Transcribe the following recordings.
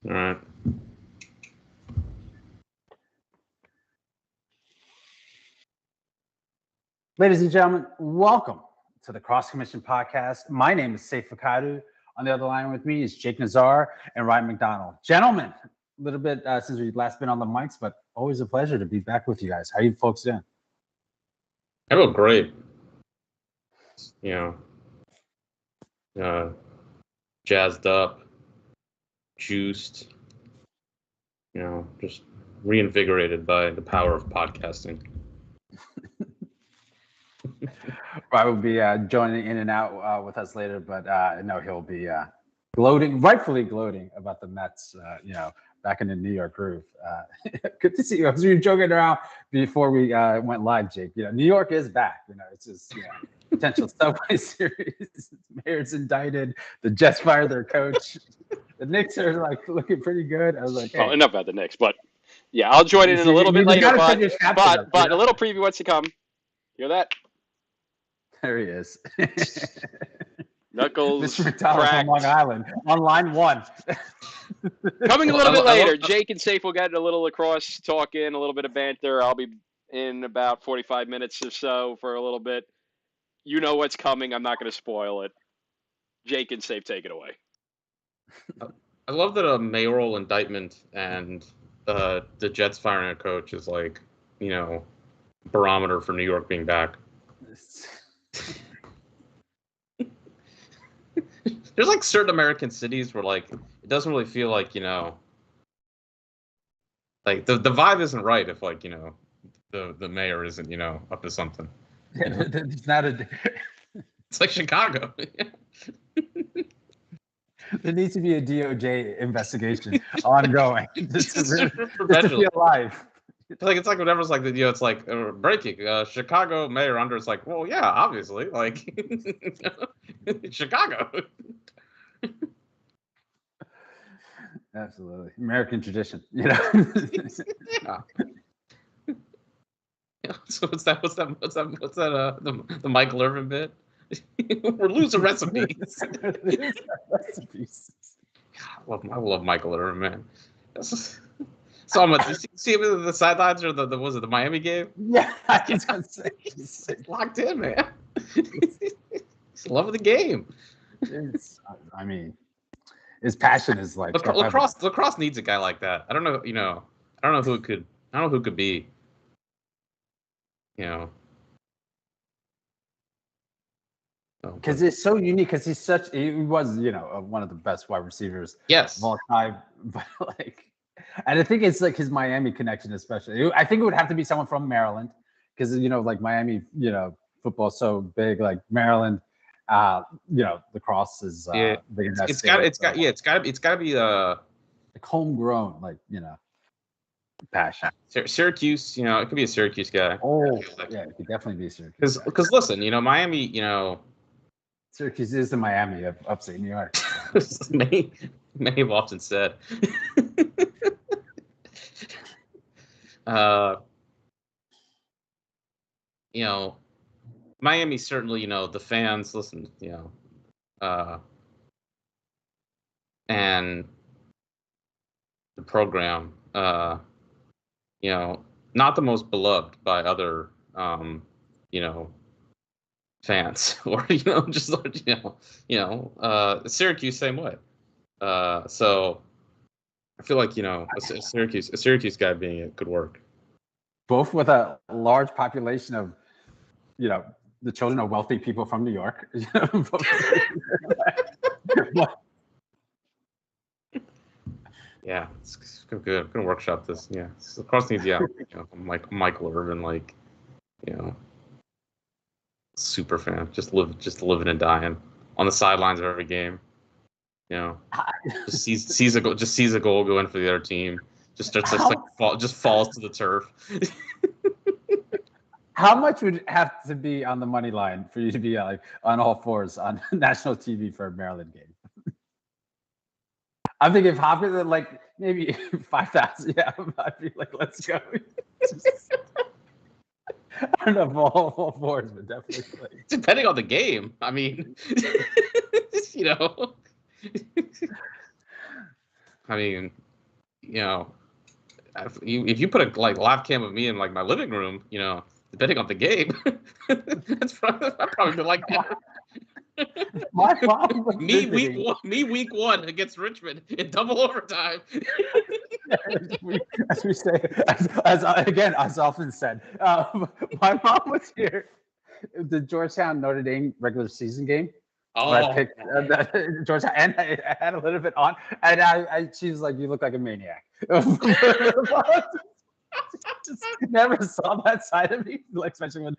All right. Ladies and gentlemen, welcome to the Cross Commission Podcast. My name is Saif Fakadu. On the other line with me is Jake Nazar and Ryan McDonald. Gentlemen, a little bit since we've last been on the mics, but always a pleasure to be back with you guys. How you folks doing? I feel great. Jazzed up, juiced, just reinvigorated by the power of podcasting. Ryan will be joining in and out with us later, but I know he'll be rightfully gloating about the Mets, back in the New York groove. Good to see you. We were joking around before we went live, Jake. New York is back. It's just potential Subway Series. Mayor's indicted. The Jets fired their coach. The Knicks are looking pretty good. I was like, hey. Well, enough about the Knicks, but yeah, I'll join in a little bit later. But a little preview what's to come. Hear that? There he is. Knuckles Mr. McDonald from Long Island on line one. Coming a little bit later, Jake and Saif will get a little lacrosse talk in, a little bit of banter. I'll be in about 45 minutes or so for a little bit. You know what's coming. I'm not going to spoil it. Jake and Saif, take it away. I love that a mayoral indictment and the Jets firing a coach is barometer for New York being back. There's certain American cities where it doesn't really feel like the vibe isn't right if the mayor isn't up to something. It's not a. It's like Chicago. There needs to be a DOJ investigation ongoing just to feel alive. It's like whatever's it's like breaking Chicago mayor under. It's like, well, yeah, obviously, Chicago. Absolutely, American tradition. Yeah. So what's that? The Michael Irvin bit? We're losing recipes. I love Michael Irvin, man. So did you see him in the sidelines or was it the Miami game? Yeah, I was gonna say he's locked in, man. He's loving the game. His passion is lacrosse needs a guy like that. I don't know, I don't know who could be. Because it's so unique. Because he was one of the best wide receivers. Yes. Of all time, but and I think it's his Miami connection, especially. I think it would have to be someone from Maryland, because Miami, football is so big. Maryland, the Crosse is big in that state. It's got to be homegrown, passion. Syracuse, it could be a Syracuse guy. Oh, yeah, it could definitely be Syracuse. Because listen, Miami, Syracuse is the Miami of upstate New York. Many have often said. Miami certainly, the fans listen, and the program, not the most beloved by other, fans, or just Syracuse same way. So I feel like a Syracuse guy being it could work. Both with a large population of the children of wealthy people from New York. Yeah, it's good. I'm gonna workshop this. Yeah, Crosse needs Michael Irvin, super fan. Just living and dying on the sidelines of every game. Just sees a goal go in for the other team. Just starts just falls to the turf. How much would have to be on the money line for you to be on all fours on national TV for a Maryland game? I'm thinking if Hopkins maybe 5,000. Yeah, I'd be let's go. I don't know if all fours, but definitely. Depending on the game, I mean, you know, if you put a live cam of me in like my living room, you know, depending on the game, I'd probably be like that. My mom was me visiting. week one against Richmond in double overtime. As we say, as often said, my mom was here. The Georgetown Notre Dame regular season game. Where I picked Georgetown, and I had a little bit on, and she's like, "You look like a maniac." Just never saw that side of me, like especially when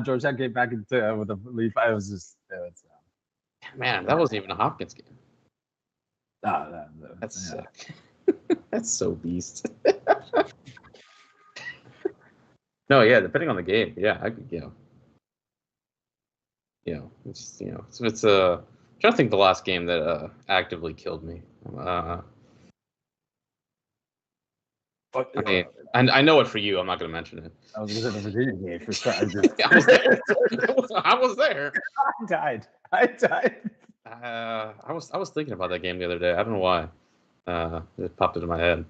Georgetown came back into with a lead. I was just, man, that wasn't even a Hopkins game. That's sick. That's so beast. No, yeah, depending on the game, yeah, I could, it's it's I'm trying to think the last game that actively killed me. I mean, I know it for you. I'm not going to mention it. I was in the Virginia game for sure. I was there. I was there. I died. I was thinking about that game the other day. I don't know why. It popped into my head.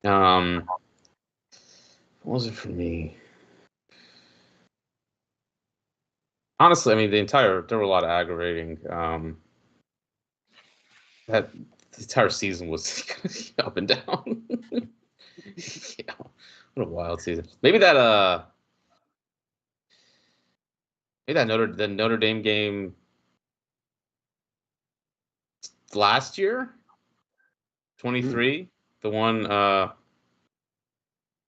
What was it for me? Honestly, I mean, there were a lot of aggravating. That the entire season was up and down. Yeah, what a wild season. Maybe that the Notre Dame game last year, 23, the one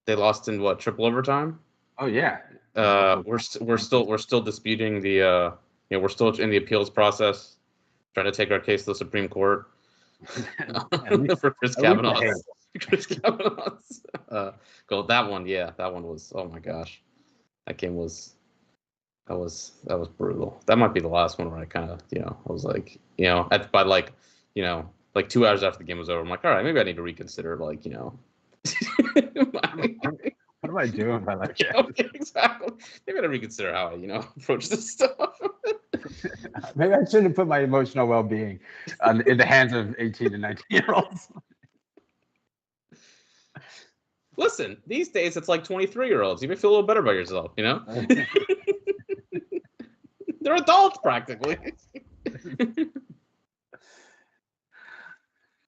they lost in what, triple overtime? Oh yeah. We're still disputing the we're still in the appeals process, trying to take our case to the Supreme Court for Chris Kavanaugh's. That one was, oh my gosh, that game was brutal. That might be the last one where I kind of I was like by like 2 hours after the game was over, I'm like, all right, maybe I need to reconsider what am I doing by like exactly. Maybe I gotta reconsider how I approach this stuff. Maybe I shouldn't put my emotional well-being in the hands of 18 and 19-year-olds. Listen, these days it's like 23-year-olds. You may feel a little better about yourself, They're adults practically.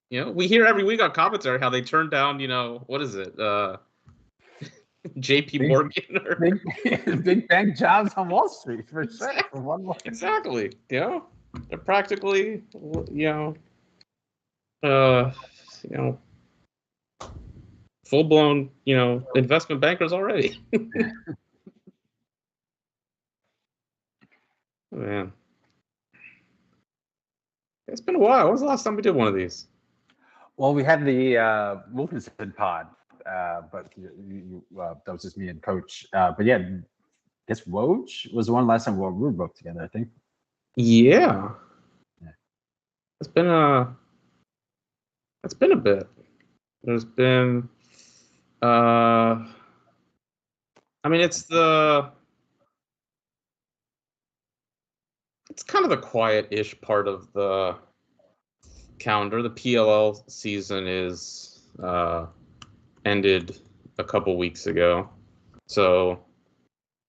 We hear every week on commentary how they turned down, what is it? JP Morgan or big bank jobs on Wall Street for sure. Exactly. They're practically, full-blown, investment bankers already. Man, it's been a while. When was the last time we did one of these? Well, we had the Wilkinson pod, but that was just me and Coach. But yeah, I guess Woj was the one last time we were both together, I think. Yeah. It's been a bit. There's been I mean, it's kind of the quiet-ish part of the calendar. The PLL season is ended a couple weeks ago, so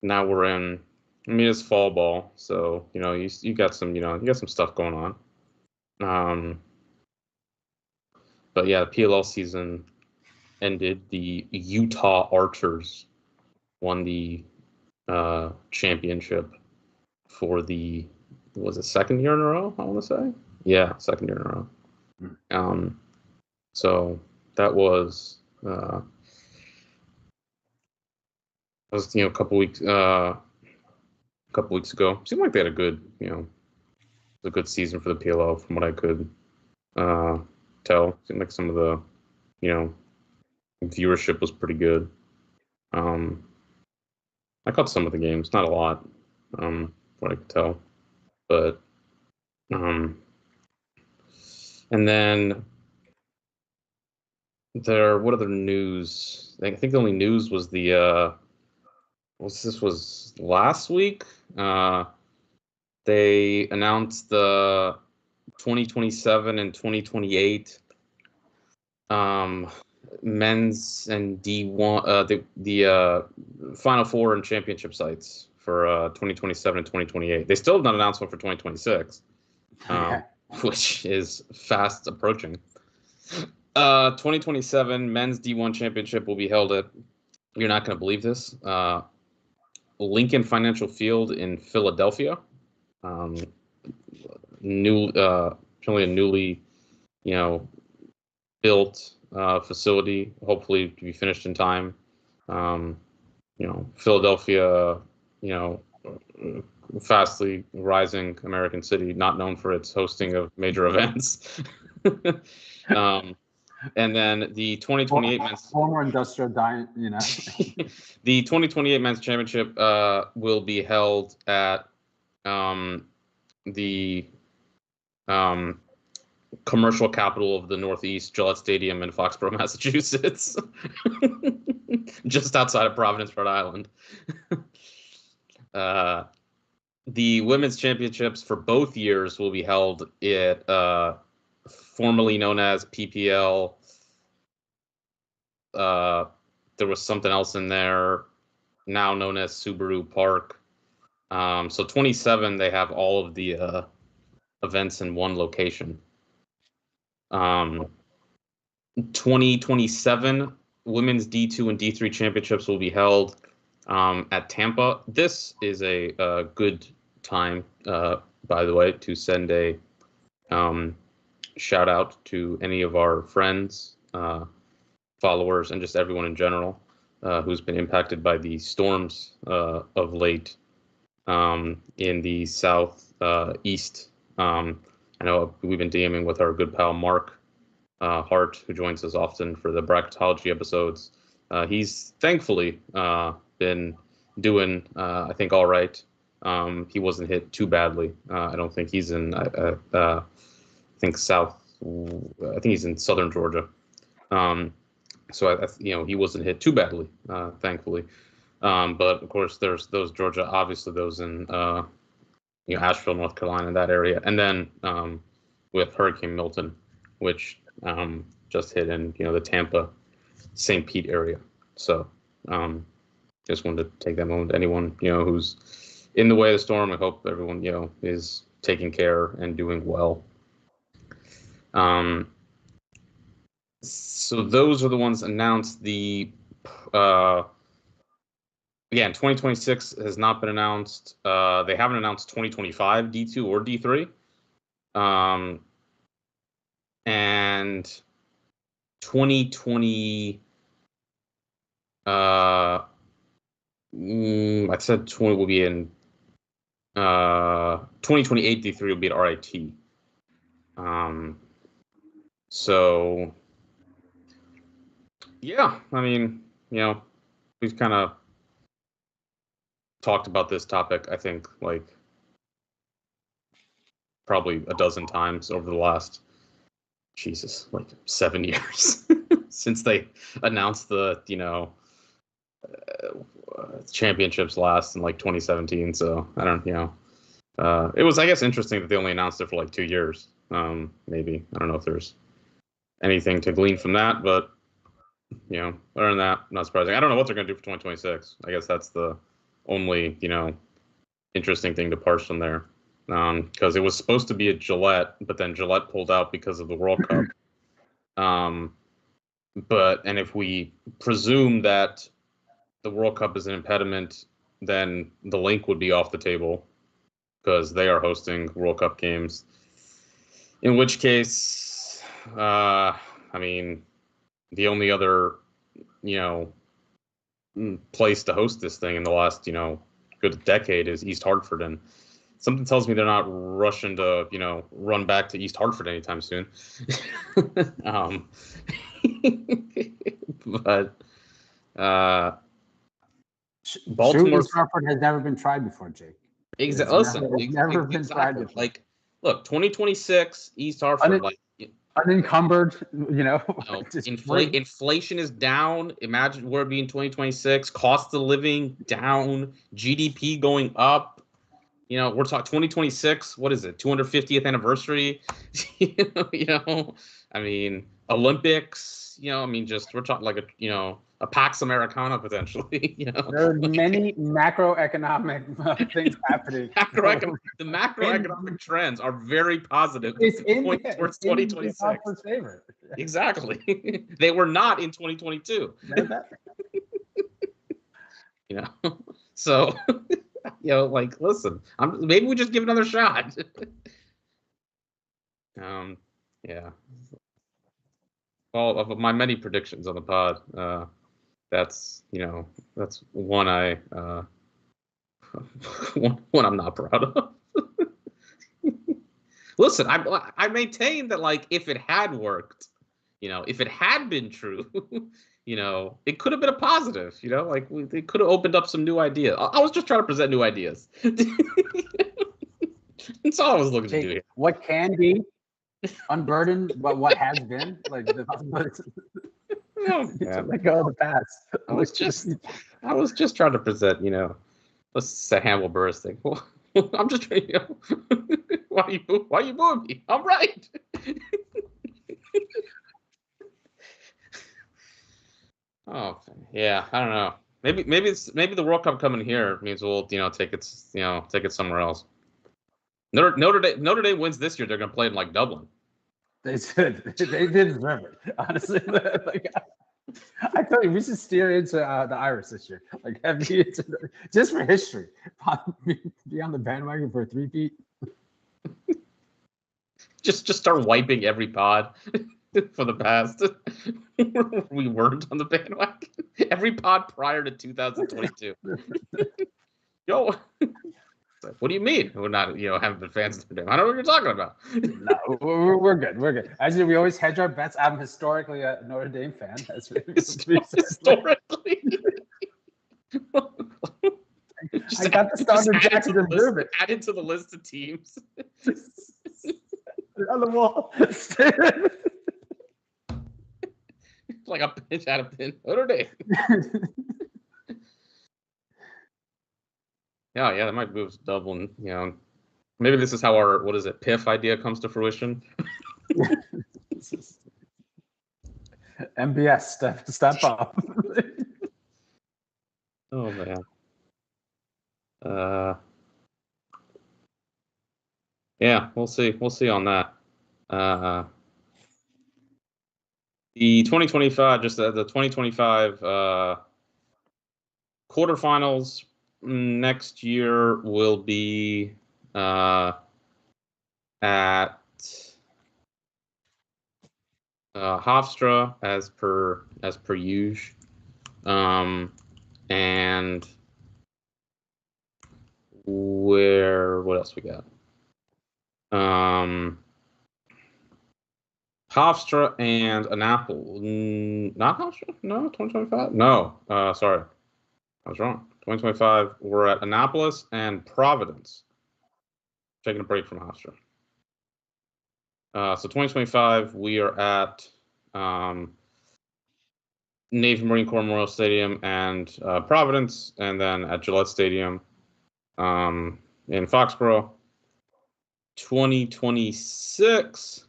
now we're in. I mean, it's fall ball, so you got some stuff going on. But yeah, the PLL season ended. The Utah Archers won the championship for was it second year in a row? I want to say, yeah, second year in a row. So that was a couple weeks ago. Seemed like they had a good season for the PLL from what I could tell. Seemed like some of the viewership was pretty good. I caught some of the games, not a lot, what I could tell, but and then what other news? I think the only news was this was last week. They announced the 2027 and 2028 men's and D1 the Final Four and championship sites for 2027 and 2028. They still have not announced one for 2026, which is fast approaching. 2027 men's D1 championship will be held at, you're not going to believe this, Lincoln Financial Field in Philadelphia. Apparently a newly, built facility, hopefully to be finished in time. Philadelphia, fastly rising American city, not known for its hosting of major events. And then the 2028 men's former industrial giant, the 2028 men's championship will be held at the commercial capital of the Northeast, Gillette Stadium in Foxborough, Massachusetts, just outside of Providence, Rhode Island. The women's championships for both years will be held at formerly known as PPL. There was something else in there, now known as Subaru Park. So 27, they have all of the events in one location. 2027 women's D2 and D3 championships will be held at Tampa. This is a good time, by the way, to send a shout out to any of our friends, followers, and just everyone in general who's been impacted by the storms of late in the southeast. I know we've been DMing with our good pal Mark Hart, who joins us often for the bracketology episodes. He's thankfully been doing, I think, all right. He wasn't hit too badly. I don't think he's in. I think he's in southern Georgia. So he wasn't hit too badly, thankfully. But of course, there's those Georgia, obviously those in Asheville, North Carolina, that area, and then with Hurricane Milton, which just hit in the Tampa, St. Pete area. So just wanted to take that moment. Anyone who's in the way of the storm, I hope everyone is taking care and doing well. So those are the ones announced. The again, 2026 has not been announced. They haven't announced 2025 D2 or D3. And 2020, I said 20 will be in 2028 D3 will be at RIT. So yeah, I mean, we've kind of talked about this topic, I think, like probably a dozen times over the last, 7 years since they announced the, championships last in 2017. So I don't, it was, I guess, interesting that they only announced it for 2 years. Maybe, I don't know if there's anything to glean from that, but other than that, not surprising. I don't know what they're going to do for 2026. I guess that's the only, interesting thing to parse from there. Because it was supposed to be at Gillette, but then Gillette pulled out because of the World Cup. And if we presume that the World Cup is an impediment, then the link would be off the table because they are hosting World Cup games. In which case, I mean, the only other, place to host this thing in the last, good decade is East Hartford, and something tells me they're not rushing to, run back to East Hartford anytime soon. But Baltimore, East Hartford has never been tried before, Jake. Exactly. Listen, never been tried before. Look, 2026 East Hartford, unencumbered, inflation is down. Imagine where it'd be in 2026. Cost of living down. GDP going up. We're talking 2026. What is it? 250th anniversary. I mean, Olympics. I mean, just we're talking like a Pax Americana potentially. There are many macroeconomic things happening. The macroeconomic trends are very positive. It's in towards 2026. Favor. Exactly. They were not in 2022. So like, listen, maybe we just give it another shot. Yeah. All of my many predictions on the pod, that's one one I'm not proud of. Listen, I maintain that, like, if it had worked, if it had been true, it could have been a positive. Like they could have opened up some new ideas. I was just trying to present new ideas. That's all I was looking to do here. What can be unburdened, what has been, like the possibilities. Let go of the past. I was just trying to present, let's say Hannibal Buress thing. Well, I'm just trying, why you booing me? I'm right. Oh yeah, I don't know. Maybe the World Cup coming here means we'll take it somewhere else. Notre Dame wins this year. They're gonna play in like Dublin. They did deserve it, honestly. Like, I thought we should steer into the Irish this year, like heavy just for history. Be on the bandwagon for a 3-peat. Just start wiping every pod for the past. We weren't on the bandwagon. Every pod prior to 2022. Yo. What do you mean? We're not, haven't been fans of Notre Dame. I don't know what you're talking about. No, we're good. We're good. Actually, we always hedge our bets. I'm historically a Notre Dame fan. Historically. I got the starter Jackson to prove it. Add it to the list of teams. On the wall. Like a pinch out of pin. Notre Dame. Yeah, that might move to Dublin. Maybe this is how our PIF idea comes to fruition. MBS step up. Oh man. Yeah, we'll see. We'll see on that. The 2025, just the 2025 quarterfinals next year will be at Hofstra as per usual, and what else we got? Hofstra and Annapolis. Not Hofstra? No, 2025? No. Sorry. I was wrong. 2025, we're at Annapolis and Providence. Taking a break from Hofstra. So 2025, we are at Navy Marine Corps Memorial Stadium and Providence, and then at Gillette Stadium in Foxborough. 2026,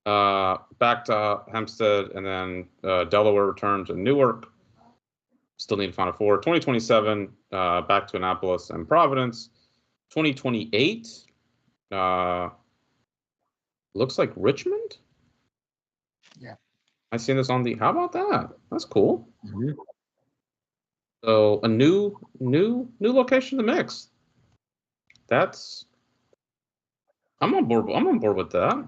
back to Hempstead, and then Delaware returns to Newark. Still need to find a 4. 2027, back to Annapolis and Providence. 2028, looks like Richmond. Yeah, I seen this on the. How about that? That's cool. Mm-hmm. So a new location in the mix. I'm on board. I'm on board with that.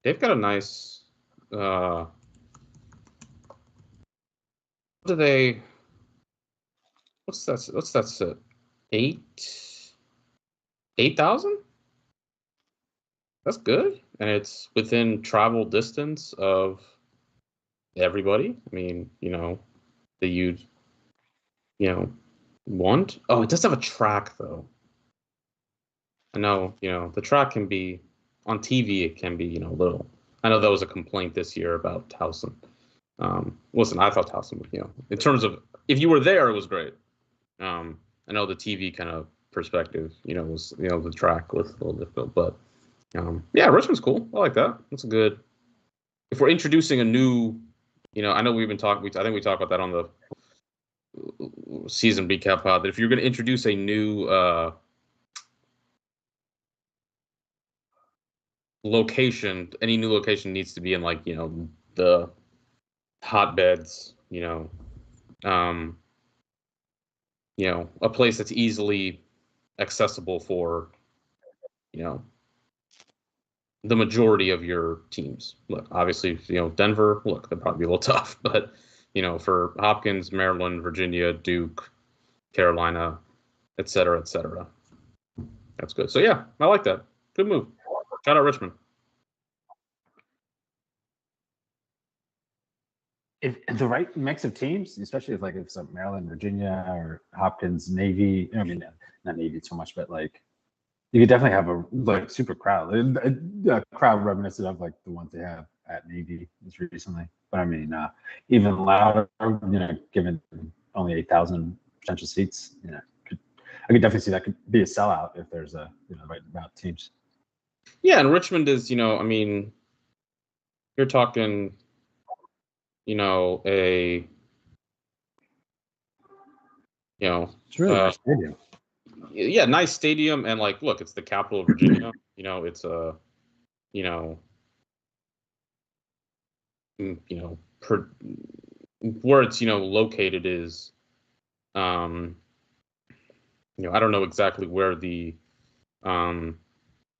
They've got a nice. What do they? What's that? What's that sit? 8,000? That's good, and it's within travel distance of everybody. I mean, that you'd, want. Oh, it does have a track though. I know, the track can be on TV. It can be, little. I know that was a complaint this year about Towson. Listen, I thought Towson, in terms of if you were there, it was great. I know the TV kind of perspective, was the track was a little difficult, but yeah, Richmond's cool. I like that. It's a good if we're introducing a new, I know we've been talking. I think we talked about that on the season recap pod. That if you're going to introduce a new location, any new location needs to be in like the hotbeds. A place that's easily accessible for the majority of your teams. Look, obviously, Denver, look, they'll probably be a little tough, but, for Hopkins, Maryland, Virginia, Duke, Carolina, et cetera, that's good. So, yeah, I like that. Good move. Shout out Richmond. If the right mix of teams, especially if it's like Maryland, Virginia, or Hopkins, Navy, I mean, not Navy so much, but like, you could definitely have a super crowd, a crowd reminiscent of like the ones they have at Navy just recently. But I mean, even louder, given only 8,000 potential seats, I could definitely see that could be a sellout if there's the right amount of teams. Yeah, and Richmond is, I mean, you're talking, a, it's really nice stadium. Yeah, nice stadium, and like, look, it's the capital of Virginia. It's a, where it's located is, I don't know exactly where the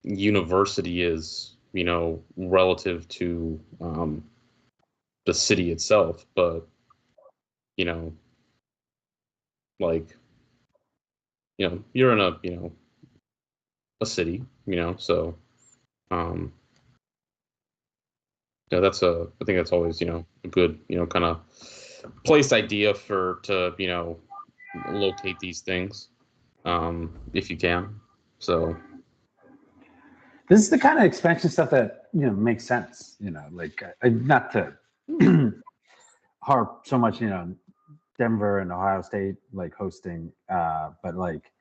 university is, relative to the city itself, but like, you're in a city, so I think that's always a good kind of place idea to locate these things, if you can. So this is the kind of expansion stuff that makes sense. Like not to harp so much. Denver and Ohio State like hosting, but like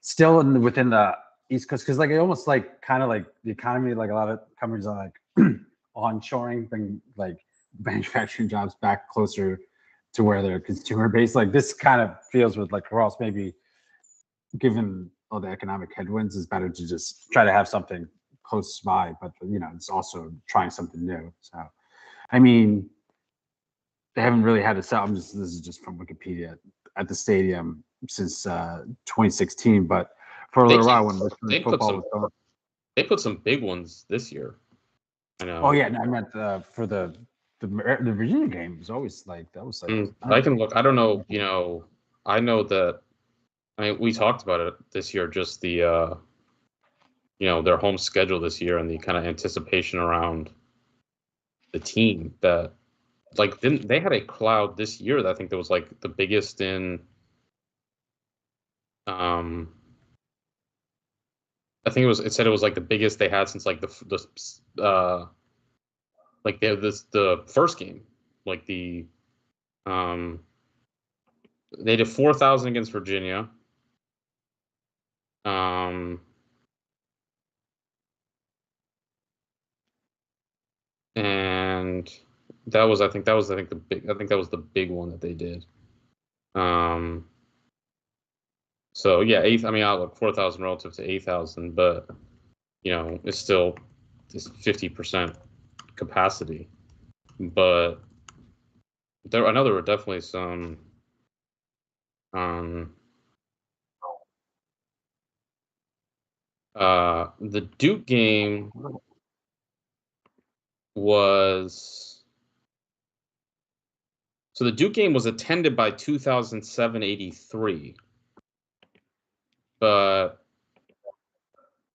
still within the East Coast, because like it almost like kind of like the economy, like a lot of companies are like onshoring, bring like manufacturing jobs back closer to where their consumer base. Like this kind of feels with like Crosse, maybe given all the economic headwinds, is better to just try to have something close by, but it's also trying something new. So, I mean, they haven't really had a sell. This is just from Wikipedia at the stadium since 2016, but for a little while when football was going, they put some big ones this year. I know. Oh yeah, I meant for the Virginia game was always like that was like. I can look. I don't know. I know that. I mean, we talked about it this year. Just the their home schedule this year and the kind of anticipation around the team that. Like, they had a crowd this year that I think that was like the biggest in. I think it said it was like the biggest they had since like the first game, like the they did 4,000 against Virginia. And that was the big one that they did. So yeah, I mean, I look 4,000 relative to 8,000, but it's still this 50% capacity. But I know there were definitely some. The Duke game was. So the Duke game was attended by 2,783. But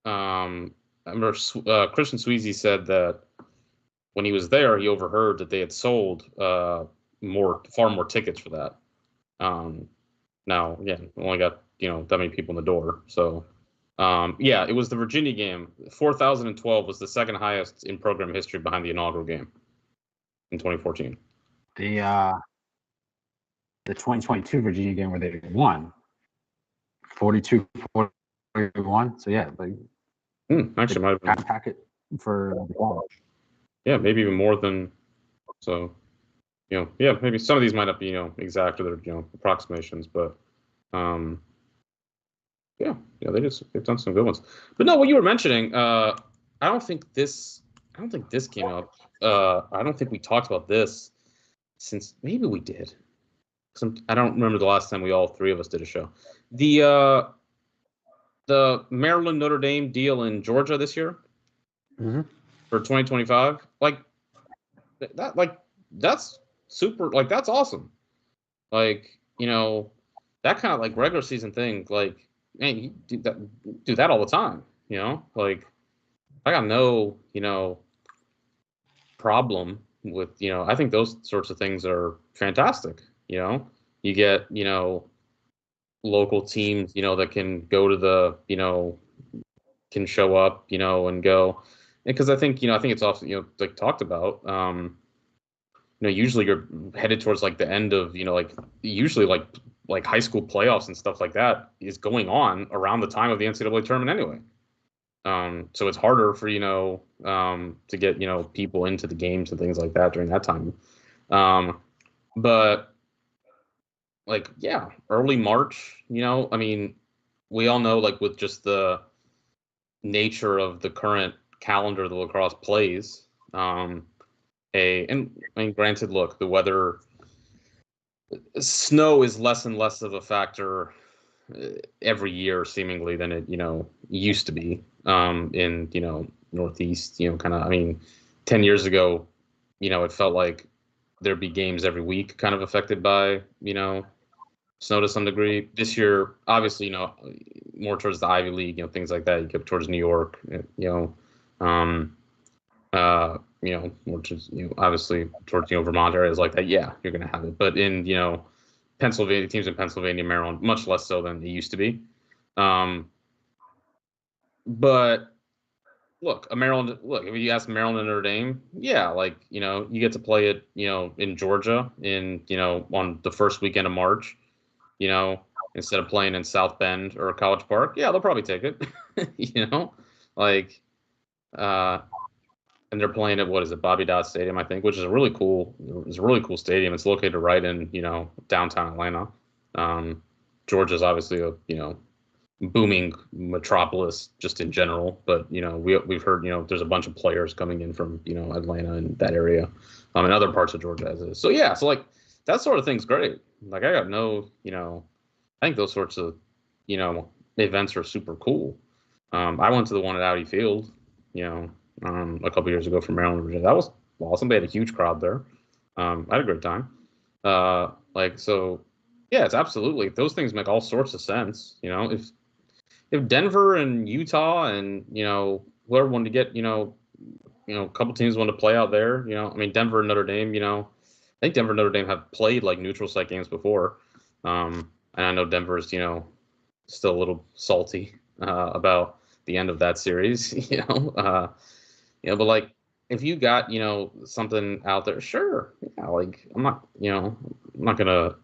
I remember Christian Sweezy said that when he was there, he overheard that they had sold far more tickets for that. Now, again, only got that many people in the door. So, yeah, it was the Virginia game. 4,012 was the second highest in program history behind the inaugural game in 2014. The 2022 Virginia game where they won 42-41. So yeah, like actually might have been packet for the college. Yeah, maybe even more than So, yeah, maybe some of these might not be, exact or they're, approximations, but, yeah, they've done some good ones. But no, what you were mentioning, I don't think this came up. I don't think we talked about this since maybe we did. I don't remember the last time we all three of us did a show. The Maryland Notre Dame deal in Georgia this year for 2025, that's super, that's awesome. Like, that kind of like regular season thing, like, man, you do that all the time, like I got no, problem with, I think those sorts of things are fantastic. You get, local teams, that can go to the, can show up, and go. Because I think it's also, like talked about, usually you're headed towards like the end of, like usually like high school playoffs and stuff like that is going on around the time of the NCAA tournament anyway. So it's harder for, to get, people into the games and things like that during that time. But like, yeah, early March, I mean, we all know, like, with just the nature of the current calendar the lacrosse plays, and I mean, granted, look, the weather, snow is less and less of a factor every year seemingly than it, used to be, in, Northeast, kind of, I mean, 10 years ago, it felt like there'd be games every week kind of affected by, snow to some degree. This year, obviously, more towards the Ivy League, things like that. You get towards New York, more towards, obviously towards, Vermont areas like that. Yeah, you're going to have it. But in, Pennsylvania, teams in Pennsylvania, Maryland, much less so than it used to be. But look, if you ask Maryland and Notre Dame, yeah, like, you get to play it, in Georgia in, on the first weekend of March, instead of playing in South Bend or College Park. Yeah, they'll probably take it, like, and they're playing at, what is it, Bobby Dodd Stadium, I think, which is a really cool stadium. It's located right in, downtown Atlanta. Georgia's obviously a, booming metropolis just in general, but we've heard there's a bunch of players coming in from Atlanta and that area, and other parts of Georgia as is. So yeah, so like that sort of thing's great. Like I got no, I think those sorts of events are super cool. I went to the one at Audi Field, a couple years ago from Maryland, Virginia. That was awesome. They had a huge crowd there. I had a great time. So yeah, it's absolutely, those things make all sorts of sense. If Denver and Utah and whoever wanted to get a couple teams want to play out there, I mean Denver and Notre Dame, I think Denver and Notre Dame have played like neutral site games before, and I know Denver's still a little salty about the end of that series, but like if you got something out there, sure, yeah, like I'm not gonna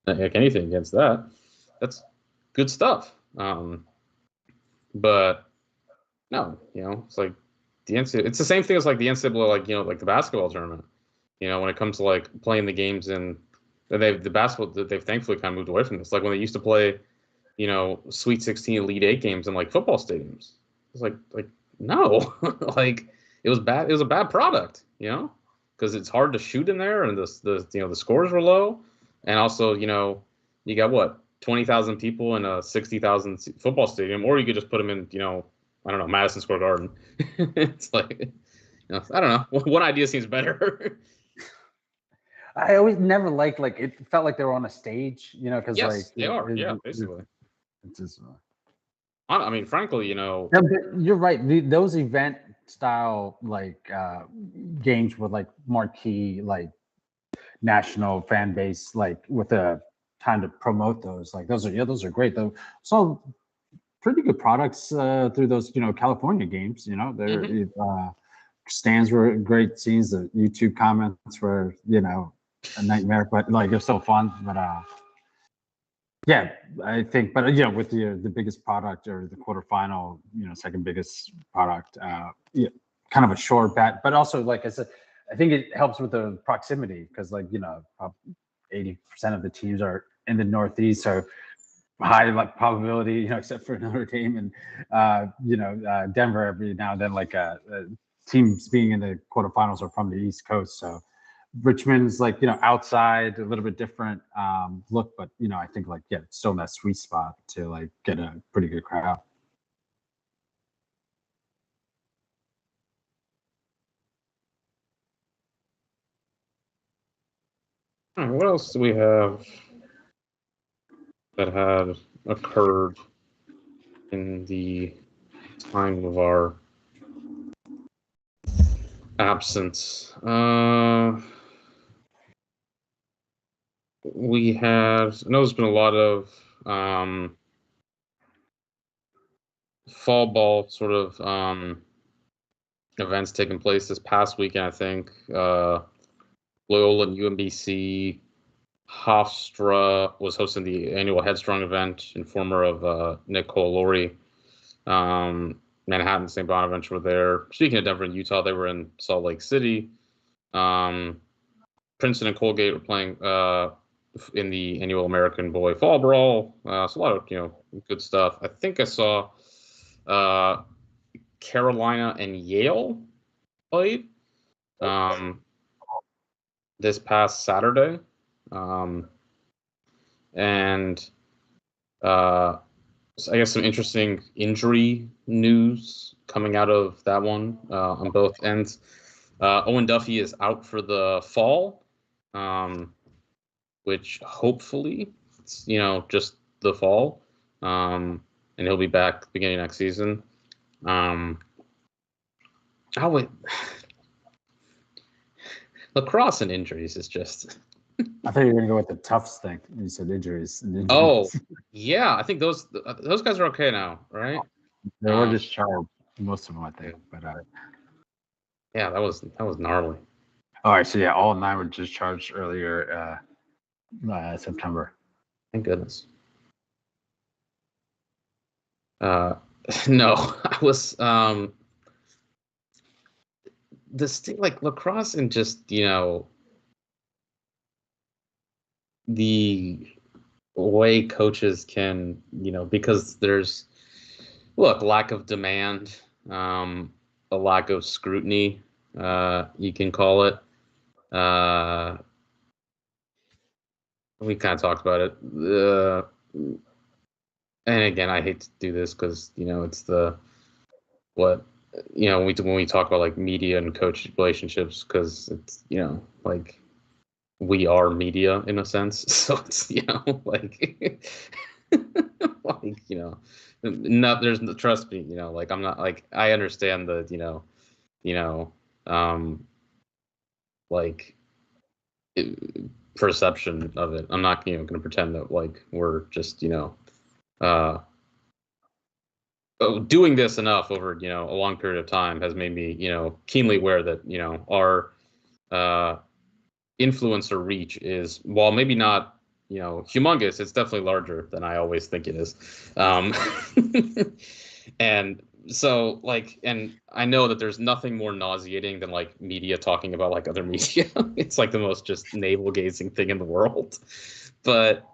like anything against that. That's good stuff. But no, it's like the NCAA, it's the same thing as like the NCAA, like, like the basketball tournament, when it comes to like playing the games, and the basketball, they've thankfully kind of moved away from this. Like when they used to play, Sweet 16, Elite 8 games in like football stadiums. It's like no, like it was bad. It was a bad product, because it's hard to shoot in there, and the scores were low, and also, you got what, 20,000 people in a 60,000 football stadium, or you could just put them in, I don't know, Madison Square Garden. It's like, I don't know. One idea seems better. I always never liked, like, it felt like they were on a stage, because Yes, like they are. Yeah, basically. It's just, I mean, frankly, yeah, but you're right. Those event style like games with like marquee, like national fan base, like with a time to promote those, like those are great though. So pretty good products through those California games. They're stands were great scenes. The YouTube comments were a nightmare, but like it was so fun. But yeah, I think, but with the biggest product or the quarterfinal, second biggest product, kind of a short bat, but also like I said, I think it helps with the proximity because 80% of the teams are in the Northeast, so high probability, except for Notre Dame and Denver every now and then, teams being in the quarterfinals are from the East Coast, so Richmond's outside, a little bit different look, but I think it's still in that sweet spot to get a pretty good crowd. What else do we have that had occurred in the time of our absence? We had, I know there's been a lot of fall ball sort of events taking place this past weekend, I think. Loyola and UMBC. Hofstra was hosting the annual Headstrong event, informer of Nick Cole-Laurie. Manhattan, St. Bonaventure were there. Speaking of Denver and Utah, they were in Salt Lake City. Princeton and Colgate were playing in the annual American Boy Fall Brawl. So a lot of good stuff. I think I saw Carolina and Yale played this past Saturday. And so I guess some interesting injury news coming out of that one on both ends. Owen Duffy is out for the fall, which hopefully it's, just the fall, and he'll be back beginning next season. Lacrosse and injuries is just. I thought you were going to go with the Tufts thing. You said injuries. Oh, yeah. I think those guys are okay now, right? They were discharged, most of them, I think. But yeah, that was gnarly. All right, so yeah, all 9 were discharged earlier September. Thank goodness. No, I was this thing lacrosse and just the way coaches can because there's lack of demand, a lack of scrutiny, you can call it. We kind of talked about it. And again, I hate to do this because it's when we talk about media and coach relationships, because it's we are media in a sense, so it's not, there's trust me, I'm not I understand the perception of it. I'm not going to pretend that we're just doing this enough over a long period of time has made me keenly aware that our influencer reach is, while maybe not humongous, it's definitely larger than I always think it is. And so and I know that there's nothing more nauseating than media talking about other media. It's the most just navel gazing thing in the world. But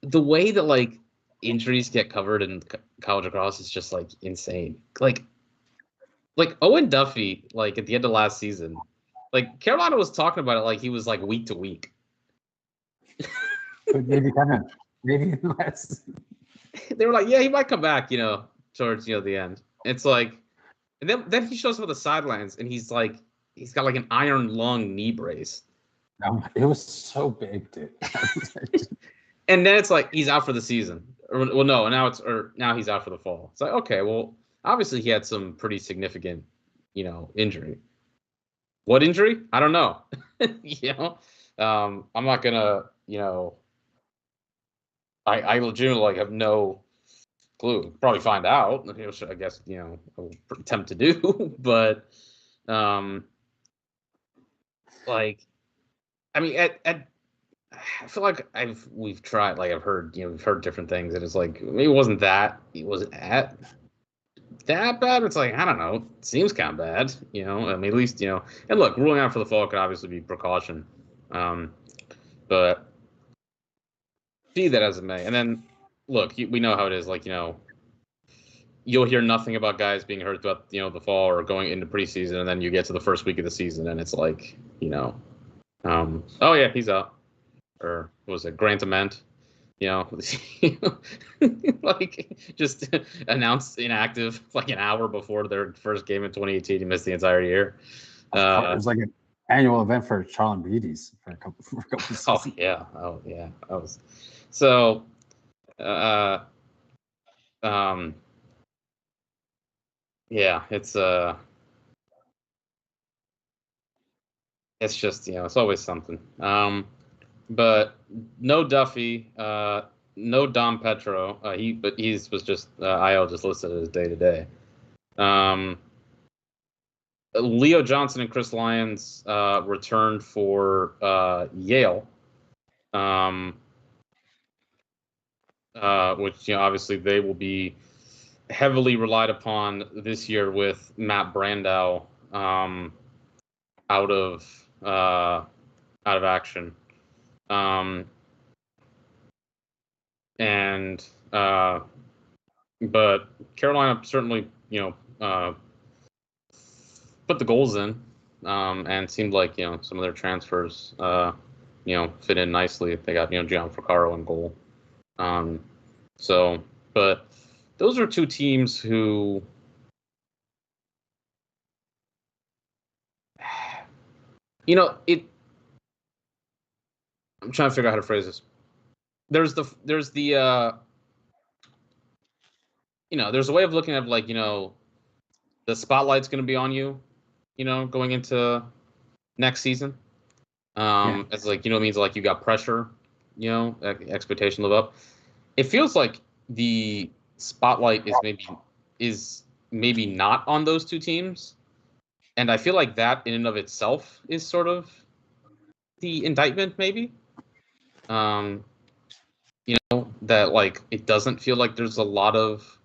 the way that injuries get covered in college lacrosse is just insane. Owen Duffy, at the end of last season, Carolina was talking about it he was week to week. Maybe less. They were yeah, he might come back, towards the end. It's and then he shows up at the sidelines and he's got an iron lung knee brace. It was so big, dude. And then it's he's out for the season. Well, no, now he's out for the fall. It's okay, well, obviously he had some pretty significant, injury. What injury? I don't know. I'm not gonna, I legitimately have no clue. Probably find out. I guess I'll attempt to do, but I mean, I feel we've tried. I've heard, we've heard different things, and it's maybe it wasn't that. It wasn't at that bad. It's like, I don't know. It seems kind of bad, you know. I mean, at least, you know. And look, ruling out for the fall could obviously be precaution. But be that as it may. And then, look, we know how it is. Like, you know, you'll hear nothing about guys being hurt throughout, you know, the fall or going into preseason, and then you get to the first week of the season, and it's like, you know, oh yeah, he's out. Or what was it, Grant Ament? You know, like just announced inactive like an hour before their first game in 2018. He missed the entire year. It was like an annual event for Charlton Beatties for a couple seasons. Oh yeah. That was so. Yeah, it's just, you know, it's always something. But no Duffy, no Dom Petro. He's was just IL just listed as day to day. Leo Johnson and Chris Lyons returned for Yale, which, you know, obviously they will be heavily relied upon this year with Matt Brandau out of action. But Carolina certainly, you know, put the goals in, and seemed like, you know, some of their transfers, you know, fit in nicely. They got, you know, Gianfrancaro in goal. So, but those are two teams who, you know, I'm trying to figure out how to phrase this. There's the you know, there's a way of looking at, like, you know, the spotlight's going to be on you, you know, going into next season. It's like, you know, it means like you got pressure, you know, expectation live up. It feels like the spotlight is maybe not on those two teams, and I feel like that in and of itself is sort of the indictment, maybe. You know, that like it doesn't feel like there's a lot of,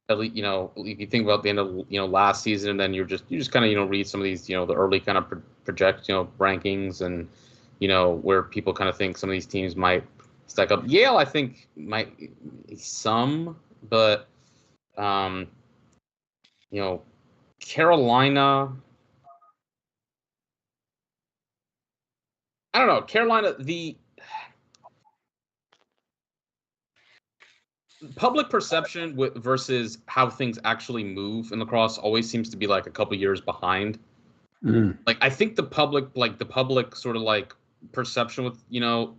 at least, you know, if you think about the end of, you know, last season, and then you just kind of, you know, read some of these, you know, the early kind of project, you know, rankings, and, you know, where people kind of think some of these teams might stack up. Yale, I think, might some, but you know, Carolina, I don't know. Carolina, the public perception versus how things actually move in lacrosse always seems to be like a couple years behind. Like, I think the public sort of like perception with, you know,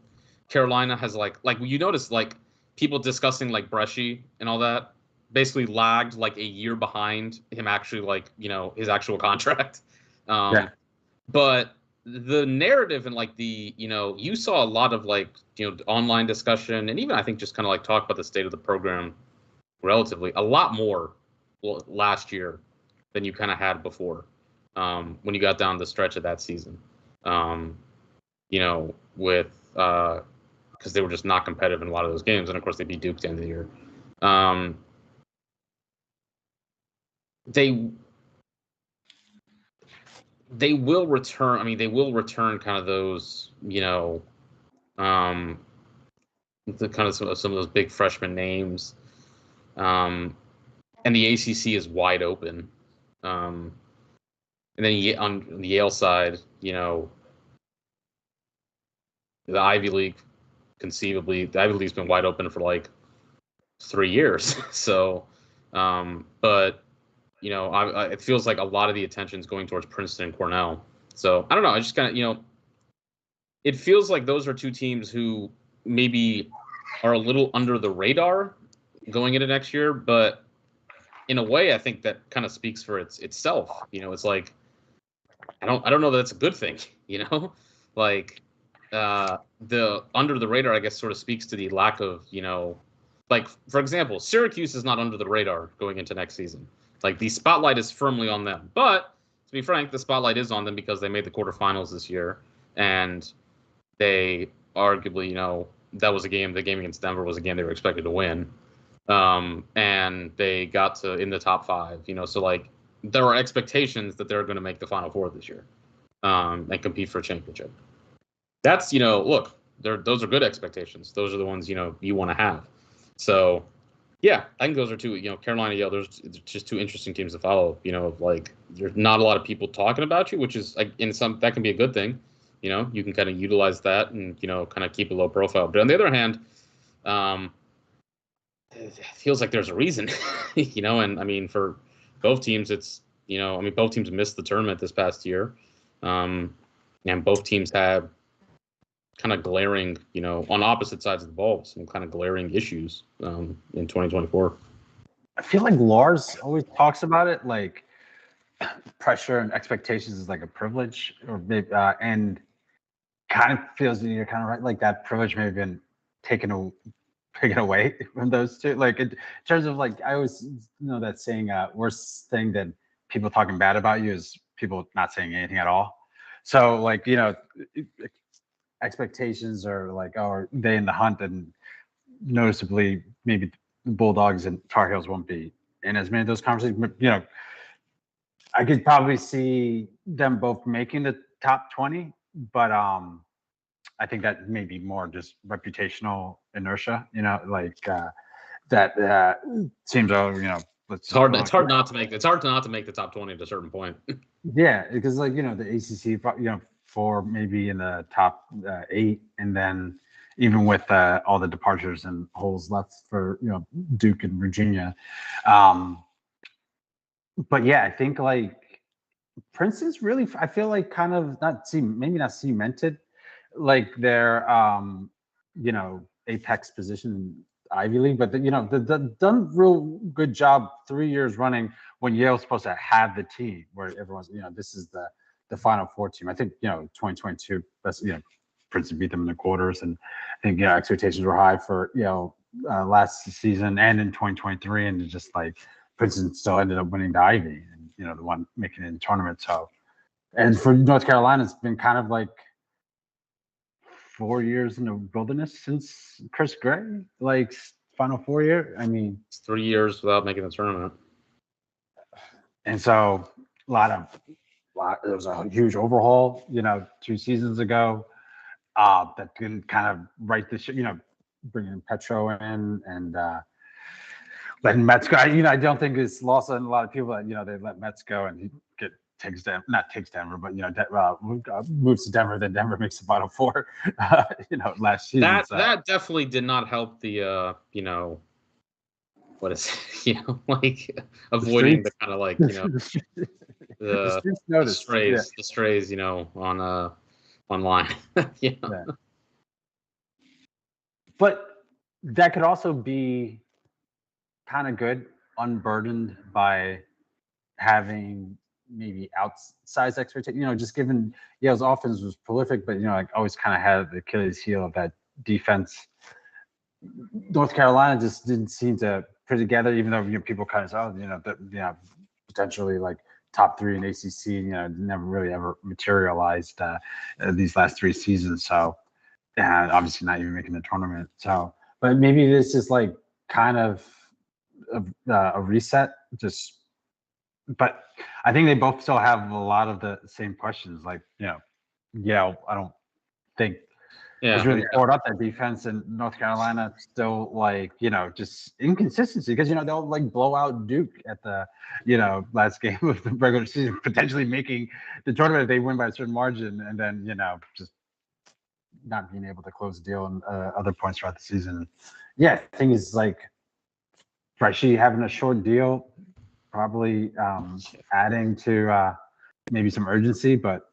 Carolina has like you notice like people discussing like Bresci and all that basically lagged like a year behind him actually, like, you know, his actual contract. But the narrative and like the, you know, you saw a lot of like, you know, online discussion, and even I think just kind of like talk about the state of the program relatively a lot more last year than you kind of had before, when you got down the stretch of that season, you know, with because they were just not competitive in a lot of those games, and of course they beat Duke at the end of the year. They will return. I mean, they will return kind of those, you know, the kind of some of those big freshman names, and the ACC is wide open. And then on the Yale side, you know, the Ivy League, conceivably, the Ivy League's been wide open for like 3 years. So, but, you know, it feels like a lot of the attention is going towards Princeton and Cornell. So I don't know. I just kind of, you know, it feels like those are two teams who maybe are a little under the radar going into next year, but in a way, I think that kind of speaks for itself. You know, it's like, I don't know that it's a good thing, you know, like, the under the radar, I guess, sort of speaks to the lack of, you know, like, for example, Syracuse is not under the radar going into next season. Like, the spotlight is firmly on them. But to be frank, the spotlight is on them because they made the quarterfinals this year, and they arguably, you know, that was the game against Denver was a game they were expected to win. and they got to in the top 5. So like there are expectations that they're going to make the Final Four this year, and compete for a championship. That's look, those are good expectations. Those are the ones you want to have. So yeah, I think those are two. Carolina, Yale. There's just two interesting teams to follow. Like there's not a lot of people talking about you, which is in some that can be a good thing. You can kind of utilize that and kind of keep a low profile. But on the other hand, it feels like there's a reason, and I mean for both teams, it's both teams missed the tournament this past year, and both teams had kind of glaring, on opposite sides of the ball, some kind of glaring issues in 2024. I feel like Lars always talks about it, like pressure and expectations is like a privilege, or maybe, and kind of feels that you're kind of right, like that privilege may have been taken away from those two. Like in terms of like, I always know that saying, worst thing that people talking bad about you is people not saying anything at all. So like, expectations are like, oh, are they in the hunt? And noticeably, maybe the Bulldogs and Tar Heels won't be in as many of those conversations. But, I could probably see them both making the top 20, but I think that may be more just reputational inertia. Like that seems, It's hard not to make the top 20 at a certain point. Yeah, because like the ACC, for maybe in the top 8, and then even with all the departures and holes left for Duke and Virginia, but yeah, I think like Princeton's really, I feel like kind of maybe not cemented like their apex position in Ivy League, but they've done real good job 3 years running when Yale's supposed to have the team where everyone's this is the Final Four team. I think 2022 that's Princeton beat them in the quarters, and I think expectations were high for last season and in 2023, and it's just like Princeton still ended up winning the Ivy and the one making it in the tournament. So, and for North Carolina, it's been kind of like 4 years in the wilderness since Chris Gray, like Final Four year. I mean, it's 3 years without making the tournament, and so there was a huge overhaul, 2 seasons ago, that didn't kind of right the ship, bringing Petro in and letting Mets go. I don't think it's lost on a lot of people that they let Mets go and he takes Denver, but moves to Denver. Then Denver makes the Final Four, last season. That definitely did not help the what is like avoiding the kind of like the strays on online. Yeah. But that could also be kind of good, unburdened by having maybe outsized expectations. Just given Yale's offense was prolific, but like always kind of had the Achilles heel of that defense. North Carolina just didn't seem to put together, even though people kind of saw potentially like top 3 in ACC. Never really ever materialized these last 3 seasons. So, and obviously not even making the tournament. So, but maybe this is like kind of a reset. But I think they both still have a lot of the same questions. Like, I don't think has really poured up that defense, and North Carolina still like, just inconsistency because, they'll like blow out Duke at the, last game of the regular season, potentially making the tournament if they win by a certain margin, and then, just not being able to close the deal in other points throughout the season. Yeah, the thing is like, Freshie having a short deal, probably adding to maybe some urgency, but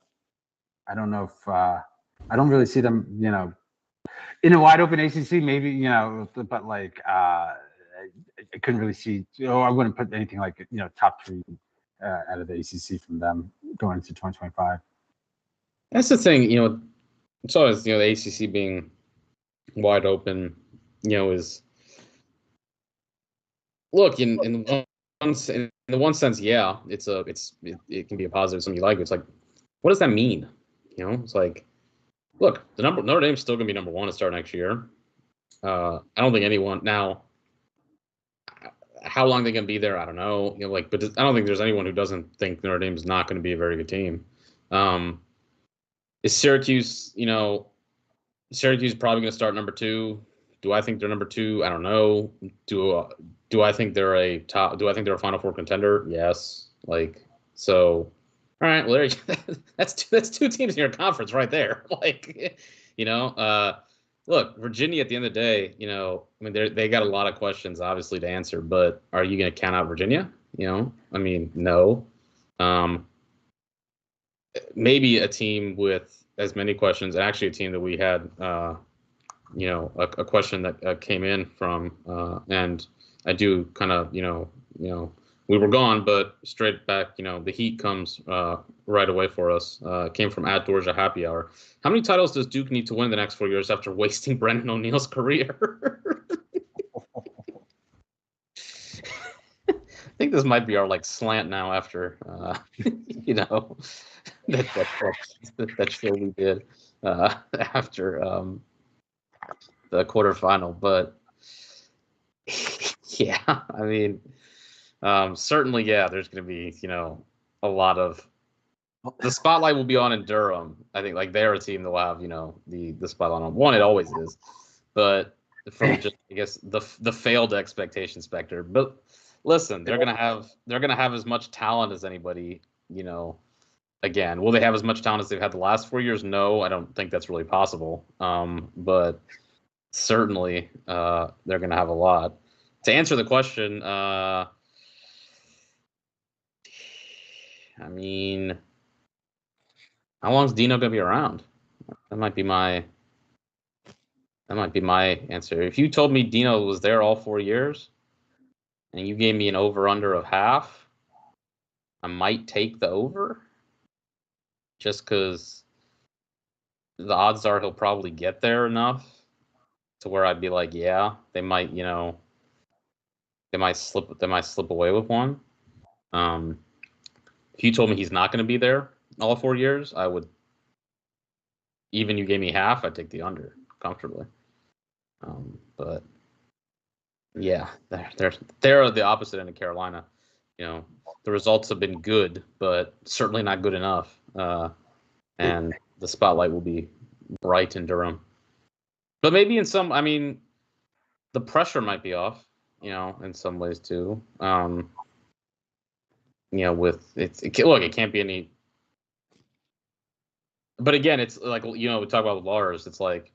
I don't know if I don't really see them, in a wide open ACC, maybe, but like I couldn't really see. I wouldn't put anything like top 3 out of the ACC from them going into 2025. That's the thing, it's always the ACC being wide open, is look in the one sense, yeah, it can be a positive, something you like. It's like, what does that mean? It's like, look, Notre Dame's still going to be number 1 to start next year. I don't think anyone now. how long they can be there, I don't know. But I don't think there's anyone who doesn't think Notre Dame's not going to be a very good team. Is Syracuse, Syracuse probably going to start number 2? Do I think they're number 2? I don't know. Do I think they're a top? Do I think they're a Final Four contender? Yes. So. All right. Well, that's 2 teams in your conference right there. Look, Virginia. At the end of the day, they got a lot of questions obviously to answer. But are you going to count out Virginia? No. Maybe a team with as many questions. Actually, a team that we had. A question that came in from, and I do kind of, we were gone, but straight back, the heat comes right away for us. Came from @Georgia Happy Hour. How many titles does Duke need to win the next 4 years after wasting Brendan O'Neal's career? I think this might be our slant now after, that show we did after the quarterfinal. But yeah, certainly, there's going to be, a lot of the spotlight will be on in Durham. I think they're a team that will have, the spotlight on. One, it always is, but from just, I guess, the failed expectation specter. But listen, they're gonna have as much talent as anybody. Again, will they have as much talent as they've had the last 4 years? No, I don't think that's really possible. But certainly, they're gonna have a lot. To answer the question, how long is Dino gonna be around? That might be my answer. If you told me Dino was there all 4 years, and you gave me an over/under of half, I might take the over, just because the odds are he'll probably get there enough to where I'd be like, yeah, they might slip away with one. If you told me he's not going to be there all 4 years, I would. Even you gave me half, I'd take the under comfortably. But yeah, they're the opposite end of Carolina. The results have been good, but certainly not good enough. And the spotlight will be bright in Durham. But maybe in some, the pressure might be off, in some ways too. Look, it can't be any. But again, it's we talk about Lars. It's the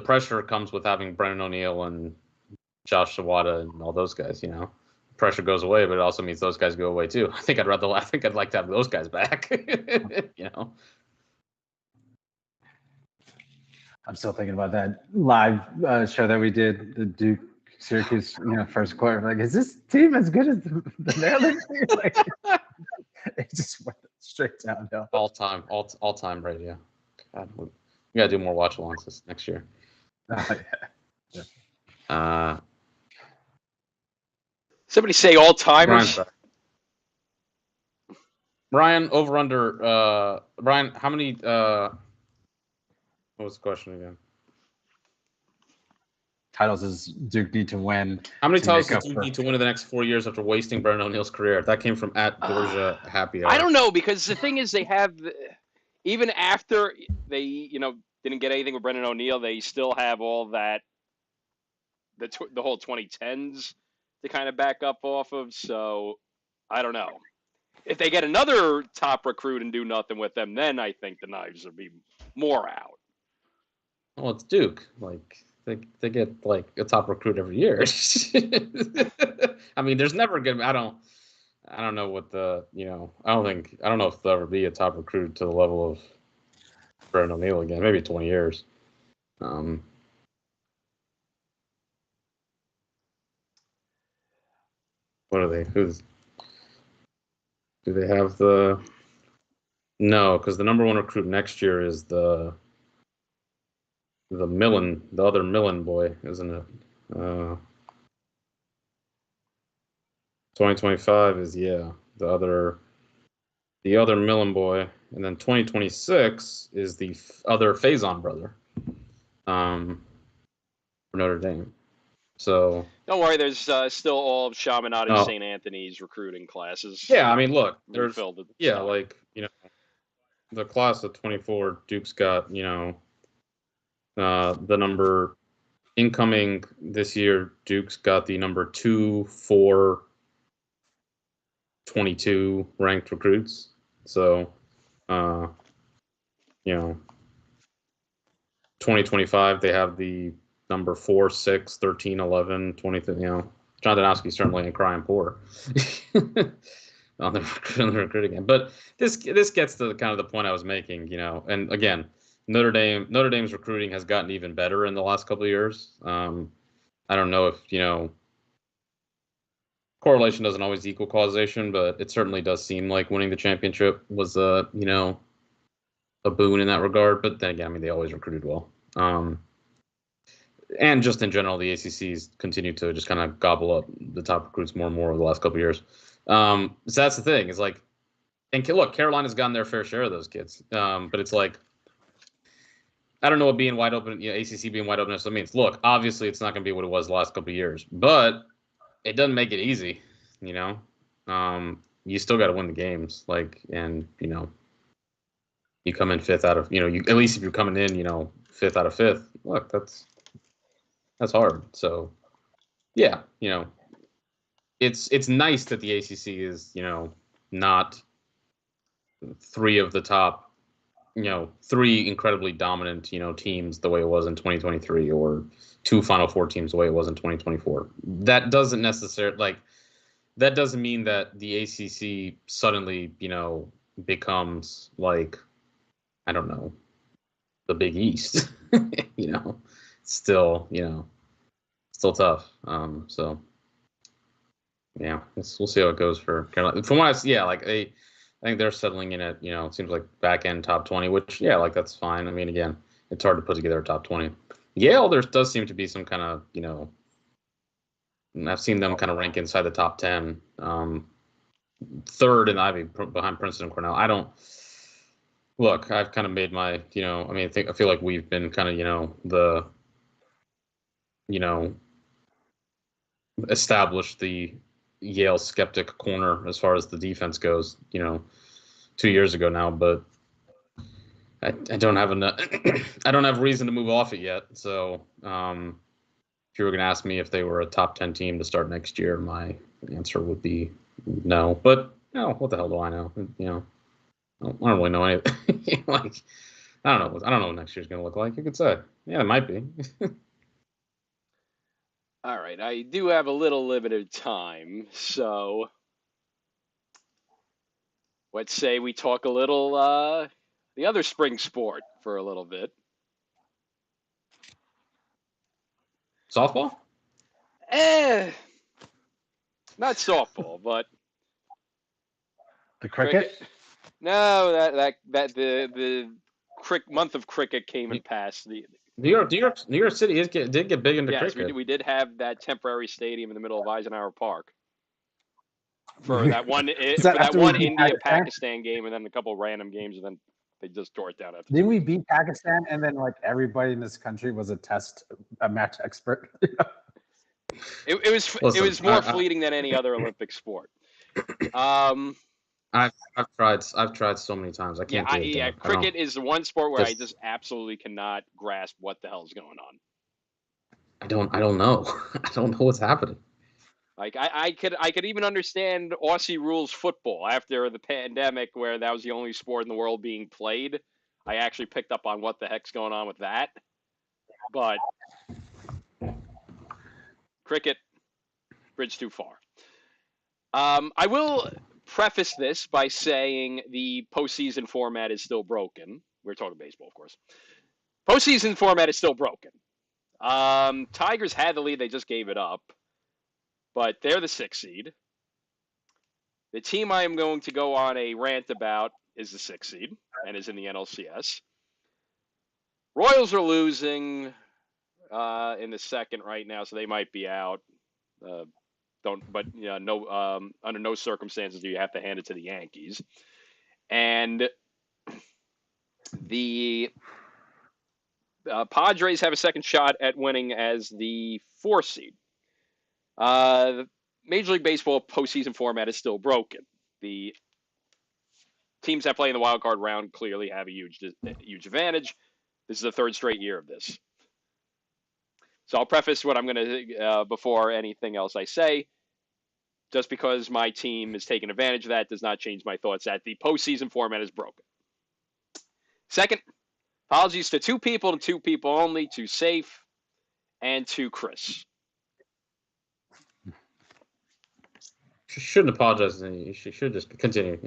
pressure comes with having Brendan O'Neal and Josh Sawada and all those guys. Pressure goes away, but it also means those guys go away too. I think I'd like to have those guys back. I'm still thinking about that live show that we did, the Duke Syracuse, first quarter. Is this team as good as the Maryland team? It just went straight downhill. All time radio. God, we gotta do more watch-alongs this next year. Yeah. Somebody say all-timers. Brian, over under. Brian, how many? What was the question again? Titles does Duke need to win? How many titles does Duke need to win in the next 4 years after wasting Brendan O'Neal's career? That came from @Georgia Happy Hour. I don't know, because the thing is, they have, even after they didn't get anything with Brendan O'Neal, they still have all that, the whole 2010s to kind of back up off of. So I don't know. If they get another top recruit and do nothing with them, then I think the knives would be more out. Well, it's Duke. They get a top recruit every year. There's never gonna. I don't know what the I don't know if there'll ever be a top recruit to the level of Brendan O'Neal again. Maybe 20 years. What are they? Do they have the? No, because the number 1 recruit next year is the other Millen boy, isn't it? 2025 is the other Millen boy, and then 2026 is the other Faison brother, for Notre Dame. So Don't worry, there's still all of Chaminade oh, St. Anthony's recruiting classes yeah, I mean, look, there's refilled. yeah, So. like the class of 24, Duke's got the number incoming this year. Duke's got the number 2, 4, 22 ranked recruits. So, uh, you know, 2025, they have the number 4, 6, 13, 11, 20. John Donowski's certainly ain't crying poor on the recruiting game. But this gets to kind of the point I was making, and again, Notre Dame's recruiting has gotten even better in the last couple of years. I don't know if, correlation doesn't always equal causation, but it certainly does seem like winning the championship was a boon in that regard. But then again, I mean, they always recruited well. And just in general, the ACC's continued to just kind of gobble up the top recruits more and more over the last couple of years. So that's the thing. It's like, and look, Carolina's gotten their fair share of those kids. But it's like, I don't know what being wide open, ACC being wide open necessarily means. Look, obviously, it's not going to be what it was the last couple of years, but it doesn't make it easy. You still got to win the games, and you come in fifth out of, at least if you're coming in, fifth out of fifth. Look, that's hard. So, yeah, it's nice that the ACC is, not three of the top, three incredibly dominant, teams the way it was in 2023, or two Final Four teams the way it was in 2024. That doesn't necessarily that doesn't mean that the ACC suddenly, becomes like, I don't know, the Big East. Still, still tough. So yeah, we'll see how it goes for Carolina. From what I see, yeah, I think they're settling in at, it seems like back end top 20, which, yeah, that's fine. I mean, again, it's hard to put together a top 20. Yale, there does seem to be some kind of, I've seen them kind of rank inside the top 10. Third in the Ivy behind Princeton and Cornell. I've kind of made my, I feel like we've been kind of, established the Yale skeptic corner as far as the defense goes, 2 years ago now, but I don't have enough. I don't have reason to move off it yet. So, if you were going to ask me if they were a top 10 team to start next year, my answer would be no. But what the hell do I know? I don't really know anything. I don't know what next year's going to look like. You could say, yeah, it might be. All right, I do have a little limited time, so let's say we talk a little the other spring sport for a little bit. Softball? Not softball, but the cricket. No, that the month of cricket came and passed. New York City did get big into cricket. Yes, we did have that temporary stadium in the middle of Eisenhower Park for that one India-Pakistan game, and then a couple of random games, and then they just tore it down after. Didn't we beat Pakistan, and then everybody in this country was a match expert? It was more fleeting than any other Olympic sport. I've tried so many times. I can't do it. Yeah, cricket is the one sport where I just absolutely cannot grasp what the hell is going on. I don't know. I don't know what's happening. I could even understand Aussie rules football after the pandemic, where that was the only sport in the world being played. I actually picked up on what the heck's going on with that. But cricket, bridge too far. I will preface this by saying the postseason format is still broken. We're talking baseball, of course. Postseason format is still broken. Tigers had the lead. They just gave it up. But they're the 6th seed. The team I am going to go on a rant about is the 6th seed and is in the NLCS. Royals are losing in the second right now, so they might be out. Under no circumstances do you have to hand it to the Yankees. And the Padres have a second shot at winning as the 4th seed. The Major League Baseball postseason format is still broken. The teams that play in the wild card round clearly have a huge advantage. This is the third straight year of this. So I'll preface what I'm going to, before anything else I say, just because my team is taking advantage of that does not change my thoughts that the postseason format is broken. Second, apologies to two people and two people only, to Safe and to Chris. Shouldn't apologize to any. You should just continue.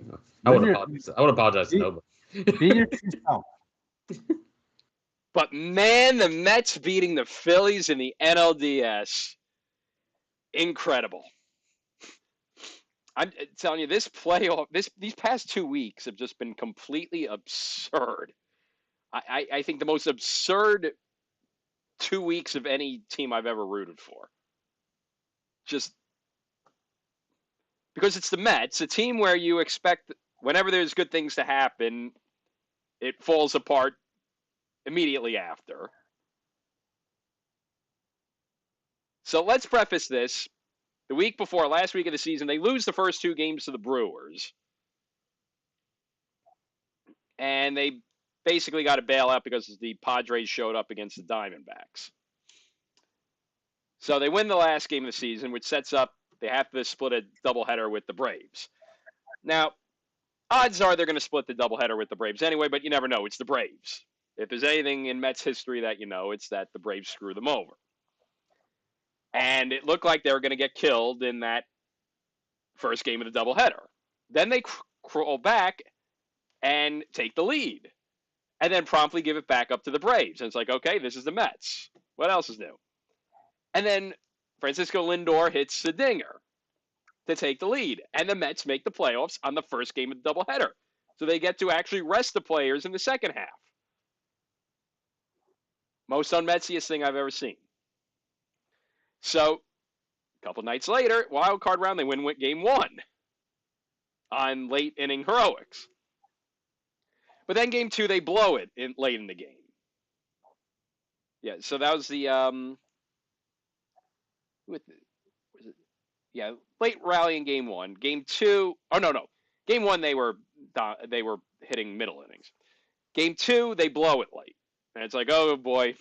I would apologize. I would apologize to nobody. Be your true self. But man, the Mets beating the Phillies in the NLDS, incredible. I'm telling you, this playoff, these past 2 weeks have just been completely absurd. I think the most absurd 2 weeks of any team I've ever rooted for. Just because it's the Mets, a team where you expect whenever there's good things to happen, it falls apart immediately after. So let's preface this. The week before, last week of the season, they lose the first 2 games to the Brewers. And they basically got a bailout because the Padres showed up against the Diamondbacks. So they win the last game of the season, which sets up, they have to split a doubleheader with the Braves. Now, odds are they're going to split the doubleheader with the Braves anyway, but you never know. It's the Braves. If there's anything in Mets history that you know, it's that the Braves screw them over. And it looked like they were going to get killed in that first game of the doubleheader. Then they crawl back and take the lead. And then promptly give it back up to the Braves. And it's like, okay, this is the Mets. What else is new? And then Francisco Lindor hits the dinger to take the lead. And the Mets make the playoffs on the first game of the doubleheader. So they get to actually rest the players in the second half. Most un-Metsiest thing I've ever seen. So, a couple nights later, wild card round, they win game 1 on late inning heroics. But then game 2, they blow it late in the game. Yeah, so that was the late rally in game 1. Game 2, oh no. Game 1 they were hitting middle innings. Game 2, they blow it late. And it's like, oh boy.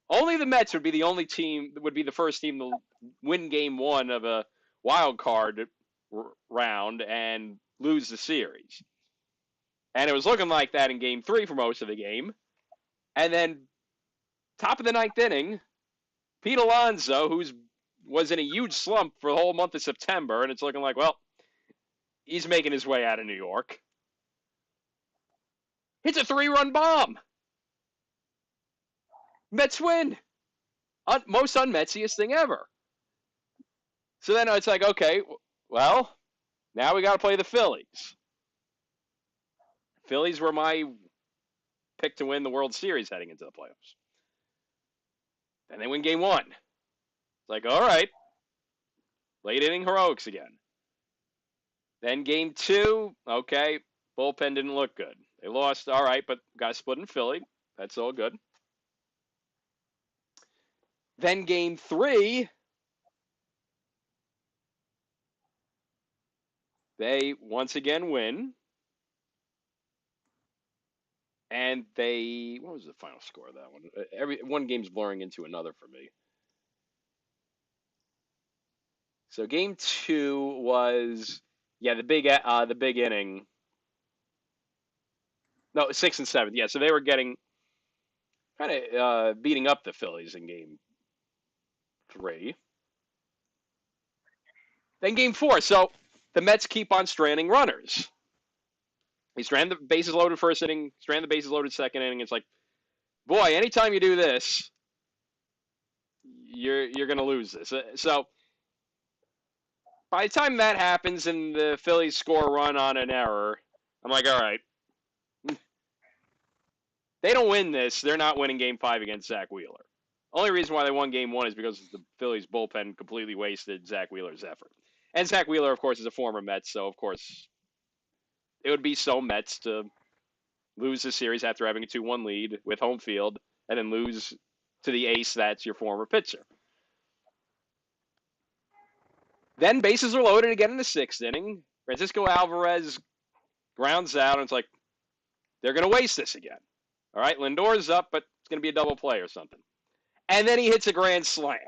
Only the Mets would be the first team to win game 1 of a wild card round and lose the series. And it was looking like that in game 3 for most of the game. And then, top of the 9th inning, Pete Alonso, was in a huge slump for the whole month of September, and it's looking like, well, he's making his way out of New York. Hits a 3-run bomb. Mets win. Most un-Metsiest thing ever. So then it's like, okay, well, now we got to play the Phillies. Phillies were my pick to win the World Series heading into the playoffs. Then they win game 1. It's like, all right, late inning heroics again. Then game 2, okay, bullpen didn't look good. They lost, all right, but got split in Philly. That's all good. Then game 3, they once again win. And what was the final score of that one? One game's blurring into another for me. So game 2 was, the big inning. No, 6th and 7th. Yeah, so they were getting kind of beating up the Phillies in game 3. Then game 4. So the Mets keep on stranding runners. He stranded the bases loaded first inning, stranded the bases loaded second inning. It's like, boy, anytime you do this, you're going to lose this. So by the time that happens and the Phillies score a run on an error, I'm like, all right. They don't win this. They're not winning game 5 against Zach Wheeler. Only reason why they won game 1 is because the Phillies bullpen completely wasted Zach Wheeler's effort. And Zach Wheeler, of course, is a former Mets, so of course it would be so Mets to lose the series after having a 2-1 lead with home field and then lose to the ace that's your former pitcher. Then bases are loaded again in the 6th inning. Francisco Alvarez grounds out, and it's like, they're going to waste this again. All right, Lindor's up, but it's going to be a double play or something. And then he hits a grand slam.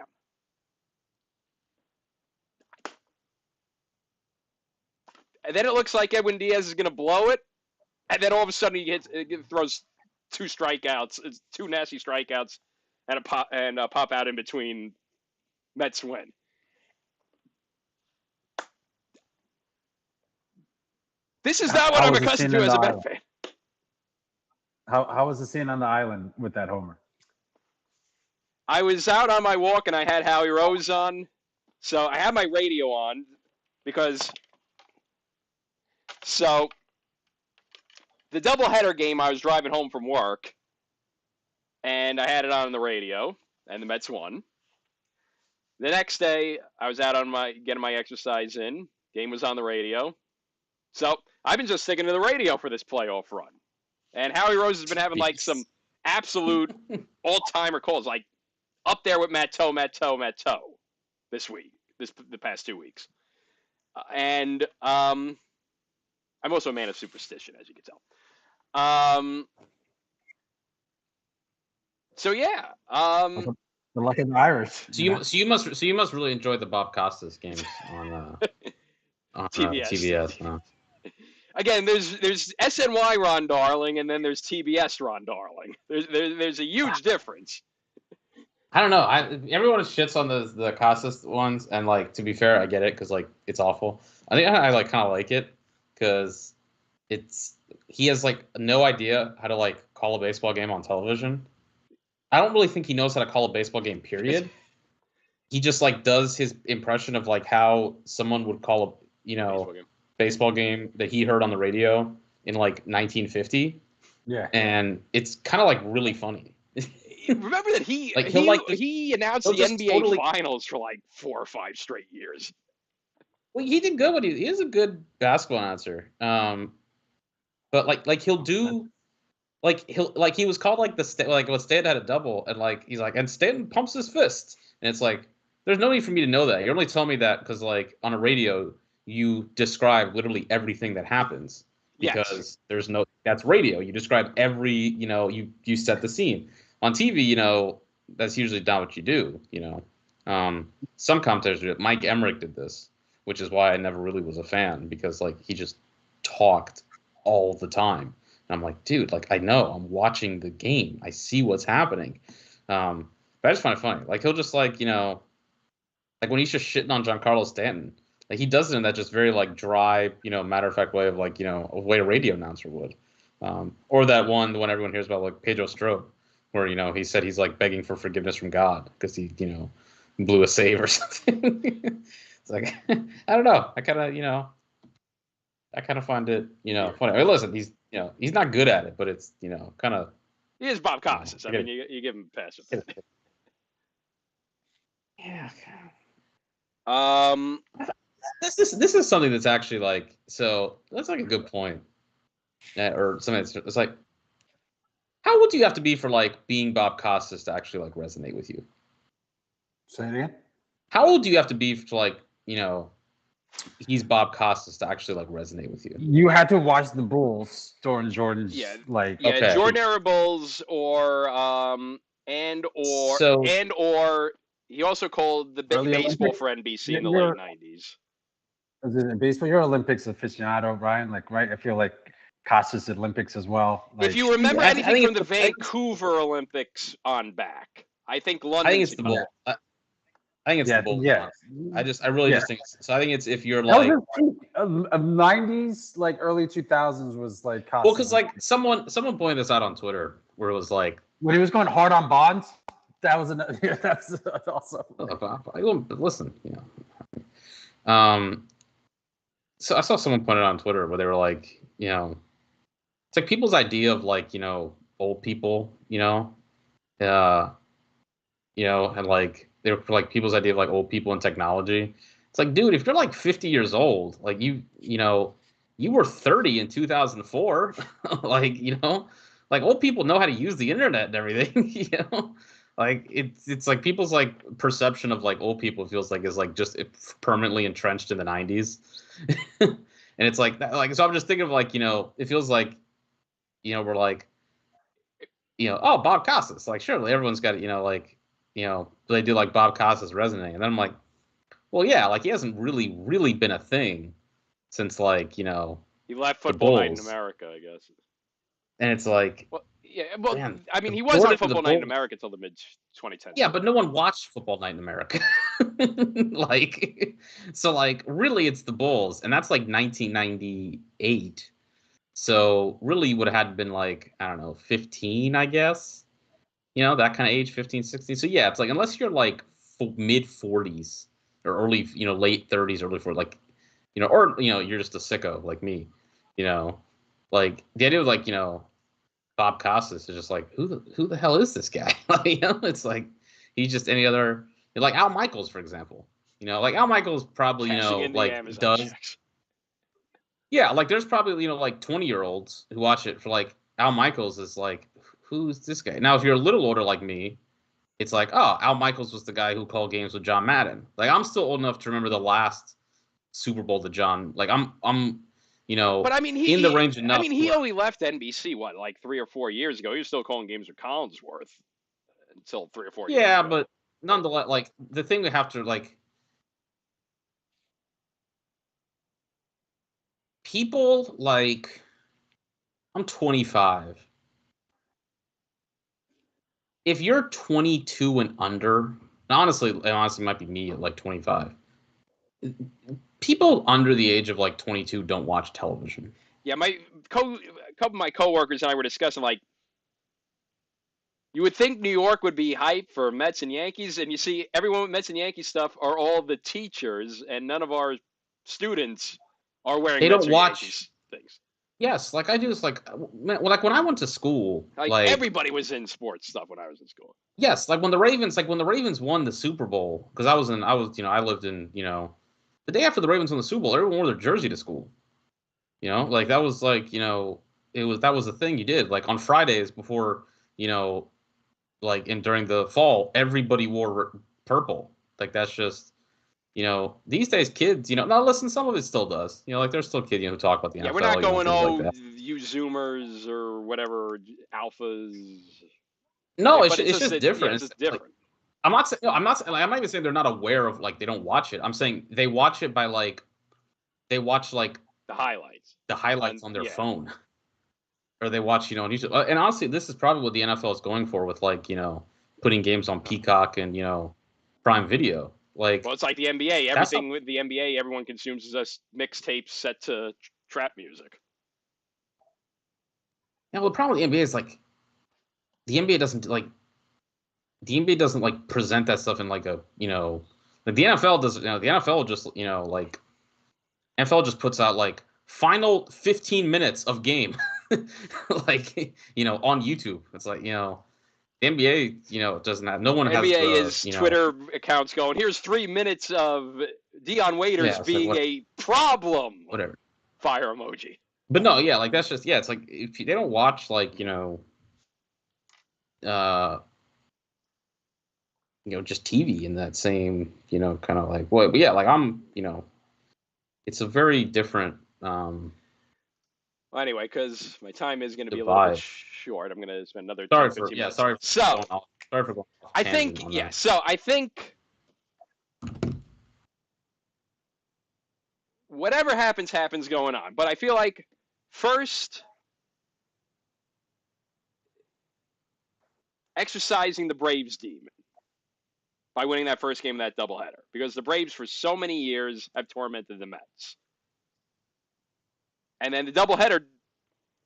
And then it looks like Edwin Diaz is going to blow it. And then all of a sudden he throws 2 strikeouts, 2 nasty strikeouts, and a pop out in between. Mets win. This is not what I'm accustomed to as a Met fan. How was the scene on the island with that homer? I was out on my walk and I had Howie Rose on. So I had my radio on because the doubleheader game, I was driving home from work and I had it on the radio and the Mets won. The next day, I was out on getting my exercise in. Game was on the radio. So I've been just sticking to the radio for this playoff run. And Howie Rose has been having like some absolute all-timer calls, like up there with Matt Toe this week, the past 2 weeks. And I'm also a man of superstition, as you can tell. So yeah. The luck of the Irish. So you must really enjoy the Bob Costas games on TBS. Huh? Again, there's SNY Ron Darling, and then there's TBS Ron Darling. There's a huge difference. I don't know. Everyone shits on the Costas ones, and like to be fair, I get it because like it's awful. I think I like kind of like it because he has like no idea how to like call a baseball game on television. I don't really think he knows how to call a baseball game, period. He just like does his impression of like how someone would call a baseball game that he heard on the radio in like 1950. Yeah. And it's kind of like really funny. Remember that he announced the NBA finals for like 4 or 5 straight years. Well, he did good. He is a good basketball announcer. But like he'll do. Like he was called like when Stanton had a double and like he's like and Stanton pumps his fist and it's like there's no need for me to know that. You're only telling me that because like on a radio you describe literally everything that happens because there's no that's radio. You describe every you set the scene. On TV that's usually not what you do. Some commentators do it. Mike Emmerich did this, which is why I never really was a fan because like he just talked all the time. I'm like, dude, like I know I'm watching the game. I see what's happening. But I just find it funny. Like he'll just like when he's just shitting on Giancarlo Stanton, like he does it in that just very like dry, matter of fact way of like a way a radio announcer would. Or that one, the one everyone hears about, like Pedro Strop, where he said he's like begging for forgiveness from God because he blew a save or something. It's like I don't know. I kind of find it funny. I mean, listen, he's not good at it, but it's kind of. He is Bob Costas. I mean, you give him a pass with that. Yeah. This is something that's actually like so. That's like a good point, or something. It's like, how old do you have to be for like being Bob Costas to actually like resonate with you? Say it again. How old do you have to be to like he's Bob Costas to actually like resonate with you? You had to watch the Bulls during Jordan's Jordan era Bulls or he also called the baseball for NBC in the late 90s. Baseball, you're Olympics aficionado, Ryan. Like, right? I feel like Costas Olympics as well. Like, if you remember anything from the Vancouver Olympics on back, I think London. I think it's the Bulls. I think it's the Bulls. Yeah. I really just think so. I think it's if you're like of 90s, like early 2000s was like Costas. Well, because like someone pointed this out on Twitter where it was like when he was going hard on Bonds. That was that's awesome. Listen, So I saw someone point it on Twitter where they were like, it's like people's idea of like, old people, and like they were like people's idea of like old people and technology. It's like, dude, if you're like 50 years old, like you were 30 in 2004, like, like old people know how to use the internet and everything, Like it's like people's like perception of like old people feels like is like just permanently entrenched in the 90s. And it's like that, like so I'm just thinking of like, it feels like, we're like, oh, Bob Costas. Like surely everyone's got, like, they do like Bob Costas resonating. And then I'm like, well, yeah, like he hasn't really been a thing since like, he left the Football Night in Bulls. America, I guess. And it's like, Well, yeah, well, man, I mean, the he was on board for the Football Night in Bulls- America until the mid 2010s. Yeah, but no one watched Football Night in America. Like, so like really it's the Bulls, and that's like 1998. So really would have had been like, I don't know, 15, I guess. That kind of age, 15, 16. So yeah, it's like unless you're like mid 40s or early, late 30s, early 40s, like, or you're just a sicko like me, like the idea of like, Bob Costas is just like, who the hell is this guy? Like, it's like he's just any other, like Al Michaels, for example. Like Al Michaels probably, Cashing in the like Amazon does. checks. Yeah, like there's probably, like 20-year-olds who watch it for like Al Michaels is like, who's this guy? Now, if you're a little older like me, it's like, oh, Al Michaels was the guy who called games with John Madden. Like I'm still old enough to remember the last Super Bowl that John, like I'm But I mean, in the range enough. he only left NBC like 3 or 4 years ago. He was still calling games with Collinsworth until 3 or 4 years ago. Yeah, but nonetheless, like the thing we have to like, people like, I'm 25. If you're 22 and under, and honestly, it might be me at like 25. People under the age of like 22 don't watch television. Yeah, a couple of my coworkers and I were discussing, like, you would think New York would be hype for Mets and Yankees, and you see everyone with Mets and Yankees stuff are all the teachers, and none of our students are wearing They Mets don't or watch Yankees things. Yes, like I do. It's like when I went to school, like everybody was in sports stuff when I was in school. Yes, like when the Ravens won the Super Bowl, because I lived in, the day after the Ravens won the Super Bowl, everyone wore their jersey to school. Like that was like, that was the thing you did. Like on Fridays before, like during the fall, everybody wore purple. Like that's just, these days kids, now listen, some of it still does. Like there's still kids, who talk about the NFL. Yeah, we're not going, like you Zoomers or whatever, alphas. No, like, it's just different. Yeah, it's just different. Like, I'm not even saying they're not aware of, like, they don't watch it. I'm saying they watch it by like, they watch like the highlights on their phone, or they watch, on YouTube. And honestly, this is probably what the NFL is going for with like, putting games on Peacock and Prime Video. Like, well, it's like the NBA. Everything with the NBA, everyone consumes is just mixtapes set to trap music. Yeah, well, the problem with the NBA is like, the NBA doesn't like present that stuff in like a, like the NFL does. The NFL just, like NFL just puts out like final 15 minutes of game, like, on YouTube. It's like, the NBA, doesn't have, no one has NBA is Twitter accounts going, here's 3 minutes of Dion Waiters being a problem. Whatever. Fire emoji. But no, yeah, like that's just, it's like if they don't watch like, just TV in that same, kind of like, well, yeah, like I'm, it's a very different. Well, anyway, because my time is going to be a little bit short, I'm going to spend another 10, 15 minutes. Sorry for going off I think, so I think whatever happens going on. But I feel like first, exercising the Braves demon by winning that first game of that doubleheader, because the Braves for so many years have tormented the Mets. And then the doubleheader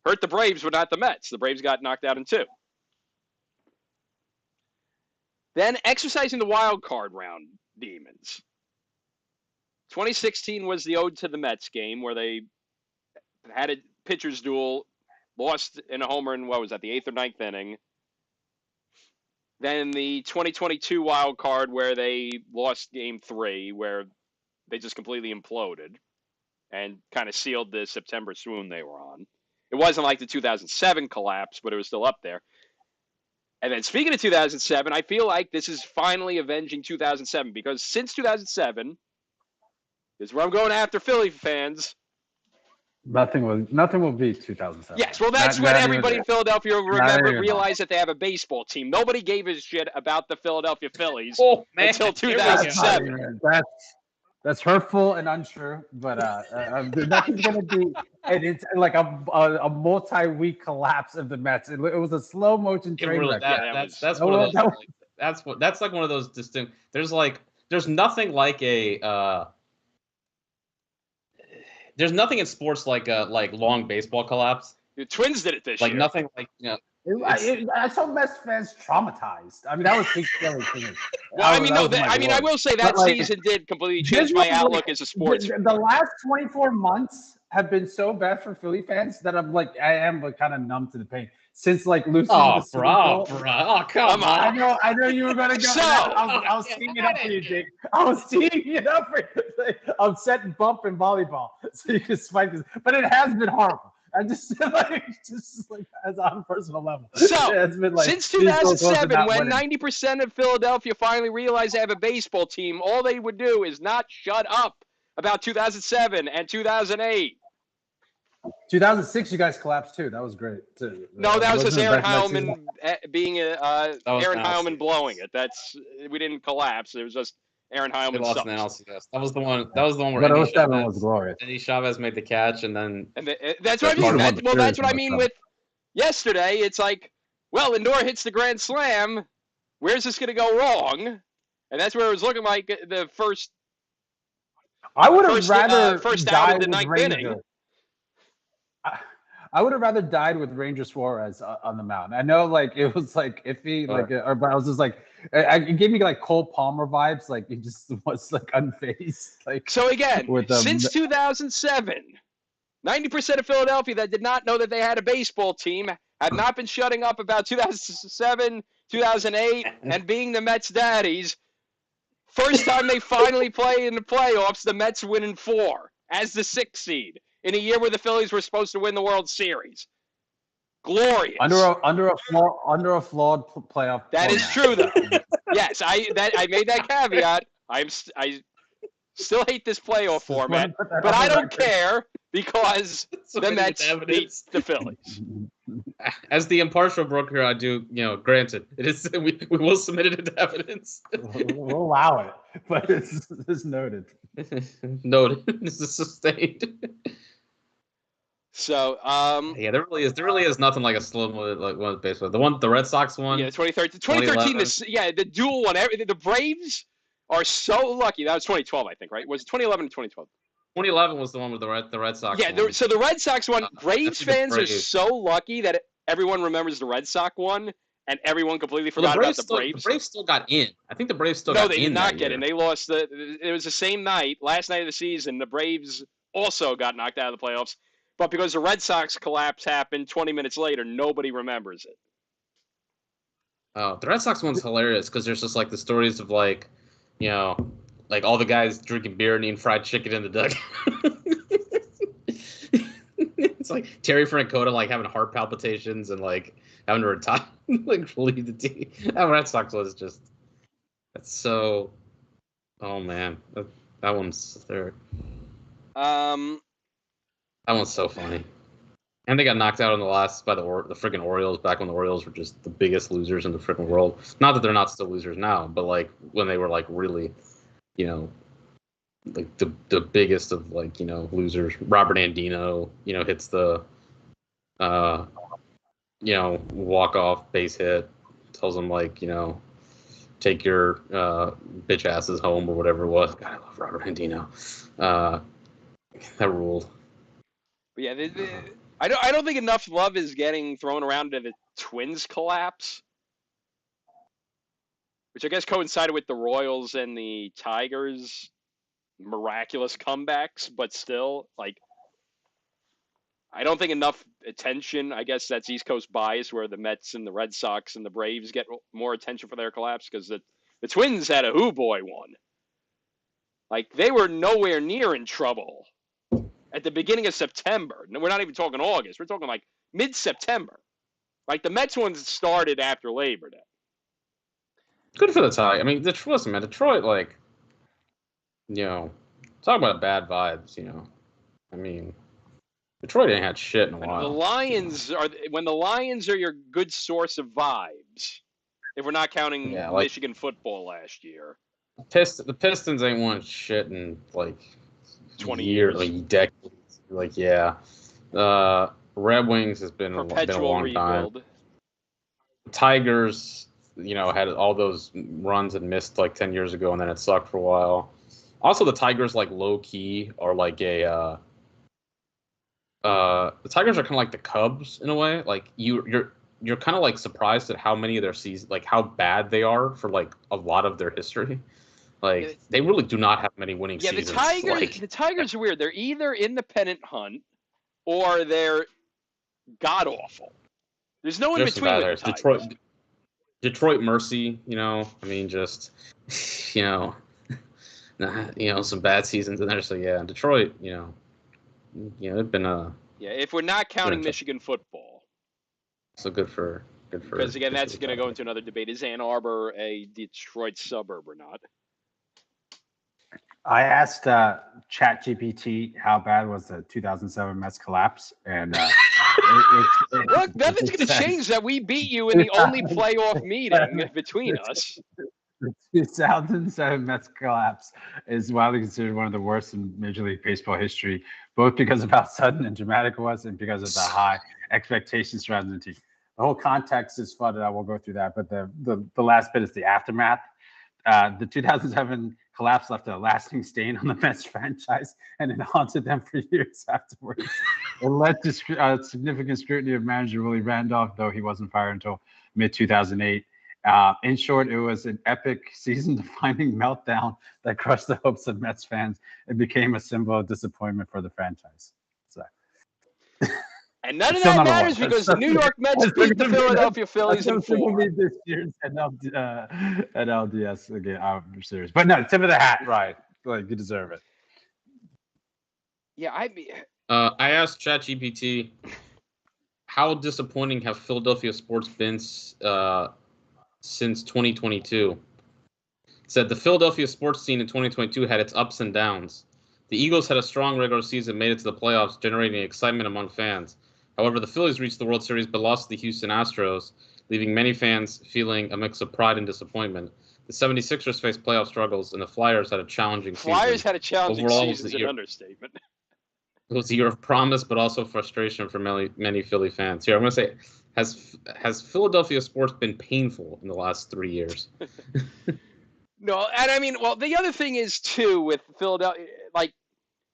hurt the Braves, but not the Mets. The Braves got knocked out in 2. Then exercising the wild card round demons. 2016 was the ode to the Mets game where they had a pitcher's duel, lost in a homer in, what was that, the 8th or 9th inning. Then the 2022 wild card where they lost game 3, where they just completely imploded and kind of sealed the September swoon they were on. It wasn't like the 2007 collapse, but it was still up there. And then speaking of 2007, I feel like this is finally avenging 2007 because since 2007 is where I'm going after Philly fans. Nothing will beat 2007. Yes, well, that's when everybody in Philadelphia realized that they have a baseball team. Nobody gave a shit about the Philadelphia Phillies until 2007. That's hurtful and untrue, but nothing's gonna be. And it's like a multi-week collapse of the Mets. It was a slow motion train wreck. That's one of those. That's like one of those distinct. There's nothing like a. There's nothing in sports like long baseball collapse. The Twins did it this year. Like nothing like I saw Mets fans traumatized. I mean, that was peak Philly to me. Well, I will say that season did completely change my outlook as a sports fan. The last 24 months have been so bad for Philly fans that I am kind of numb to the pain. Since losing the Super Bowl. Oh, come on. I know you were gonna go. I was teeing it up for you, Jake. I was teeing it up for you. I'm setting bump in volleyball so you can spike this. But it has been horrible. I just as on a personal level. So it's been since 2007, when 90% of Philadelphia finally realized they have a baseball team, all they would do is not shut up about 2007 and 2008. 2006, you guys collapsed too. That was great too. No, that was just Aaron Heilman being Aaron Heilman blowing it. We didn't collapse. It was just Aaron Heilman. That was the one. That was the one where Andy Chavez made the catch, and that's what I mean. That's what I mean with yesterday. It's like, well, Lindor hits the grand slam. Where's this going to go wrong? And that's where it was looking like the first. I would have rather first out of the ninth inning. I would have rather died with Ranger Suarez on the mound. I know, it was iffy, but I was just it gave me Cole Palmer vibes. He just was unfazed. So again, since 2007, 90% of Philadelphia that did not know that they had a baseball team had not been shutting up about 2007, 2008, and being the Mets daddies. First time they finally play in the playoffs, the Mets win in 4 as the 6th seed. In a year where the Phillies were supposed to win the World Series. Glorious. Under a flawed playoff. That is true, though. Yes, I made that caveat. I still hate this playoff format, but I don't care because the Mets beat the Phillies. As the impartial broker, I do, granted, it is we will submit it into evidence. We'll allow it, but it's noted. Noted. This is sustained. So, there really is nothing like a slow one of baseball. The Red Sox one. Yeah, 2013. The dual one. The Braves are so lucky. That was 2012, I think, right? Was it 2011 or 2012? 2011 was the one with the Red Sox. Yeah, so the Red Sox one. Braves fans are so lucky that everyone remembers the Red Sox one, and everyone completely forgot about the Braves. The Braves still got in. I think the Braves still got in. No, they did not get in. They lost. It was the same night, last night of the season. The Braves also got knocked out of the playoffs. But because the Red Sox collapse happened 20 minutes later, nobody remembers it. Oh, the Red Sox one's hilarious because there's just the stories of all the guys drinking beer and eating fried chicken in the dugout. It's Terry Francona having heart palpitations and having to retire, leave the team. That Red Sox was just that's so. Oh man, that one's there. That one's so funny. And they got knocked out in the last by the freaking Orioles back when the Orioles were just the biggest losers in the freaking world. Not that they're not still losers now, but when they were really, the biggest of losers. Robert Andino, hits the walk-off base hit, tells them take your bitch asses home or whatever it was. God, I love Robert Andino. That ruled. But yeah, I don't think enough love is getting thrown around to the Twins collapse, which I guess coincided with the Royals and the Tigers' miraculous comebacks, but still, I don't think enough attention. I guess that's East Coast bias, where the Mets and the Red Sox and the Braves get more attention for their collapse, because the Twins had a boy one. They were nowhere near in trouble at the beginning of September. We're not even talking August. We're talking mid-September. Like the Mets ones started after Labor Day. Good for the Tigers. I mean, listen, man, Detroit, like, talk about bad vibes. I mean, Detroit ain't had shit in a while. The Lions when the Lions are your good source of vibes. If we're not counting Michigan football last year, the Pistons ain't won shit in like 20 years, like decades. Like Red Wings has been a long rebuild. time. Tigers, had all those runs and missed like 10 years ago, and then it sucked for a while. Also, the Tigers like low key are like the Tigers are kind of like the Cubs in a way. Like you're kind of like surprised at how many of their seasons, like how bad they are for like a lot of their history. Like they really do not have many winning seasons. The Tigers are weird. They're either in the pennant hunt or they're god awful. There's no in between with the Tigers. Detroit Mercy, I mean, just some bad seasons in there. So yeah, Detroit, they've been if we're not counting Michigan football. So good for because again, that's going to go into another debate: is Ann Arbor a Detroit suburb or not? I asked ChatGPT how bad was the 2007 Mets collapse, and look, nothing's going to change that we beat you in the only playoff meeting between us. The 2007 Mets collapse is widely considered one of the worst in Major League Baseball history, both because of how sudden and dramatic it was, and because of the high expectations surrounding the team. The whole context is flooded. I won't go through that, but the last bit is the aftermath. The 2007 collapse left a lasting stain on the Mets franchise, and it haunted them for years afterwards. It led to significant scrutiny of manager Willie Randolph, though he wasn't fired until mid-2008. In short, it was an epic season-defining meltdown that crushed the hopes of Mets fans. It became a symbol of disappointment for the franchise. So. And none of that matters because the New York Mets beat the Philadelphia Phillies in 4. This year's NLDS again series, but no, tip of the hat, right? Like you deserve it. Yeah, I asked ChatGPT, how disappointing have Philadelphia sports been since 2022? It said the Philadelphia sports scene in 2022 had its ups and downs. The Eagles had a strong regular season, made it to the playoffs, generating excitement among fans. However, the Phillies reached the World Series but lost to the Houston Astros, leaving many fans feeling a mix of pride and disappointment. The 76ers faced playoff struggles, and the Flyers had a challenging season. Flyers had a challenging season is an understatement. It was a year of promise, but also frustration for many Philly fans. Here, I'm going to say, has Philadelphia sports been painful in the last 3 years? No, and I mean, well, the other thing is, too, with Philadelphia, like,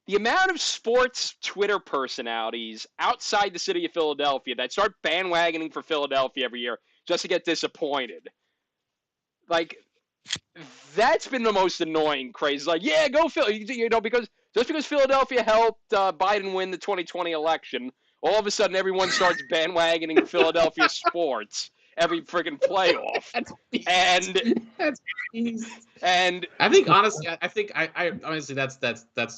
the amount of sports Twitter personalities outside the city of Philadelphia that start bandwagoning for Philadelphia every year just to get disappointed. Like, that's been the most annoying craze. Like, yeah, go Philly. Because Philadelphia helped Biden win the 2020 election, all of a sudden everyone starts bandwagoning Philadelphia sports every friggin' playoff. And I think honestly, I honestly that's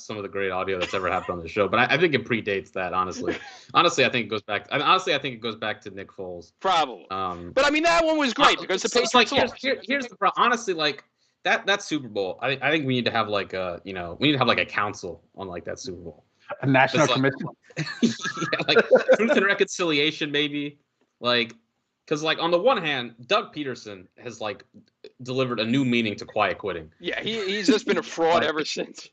some of the great audio that's ever happened on the show. But I think it predates that. Honestly, I think it goes back. I think it goes back to Nick Foles. Probably. But I mean, that one was great because the Patriots lost. Here's the problem. Honestly, like that Super Bowl, I think we need to have like a council on like that Super Bowl. A national commission. Yeah, like truth and reconciliation, maybe. Like, because like on the one hand, Doug Peterson has like delivered a new meaning to quiet quitting. Yeah, he's just been a fraud ever since.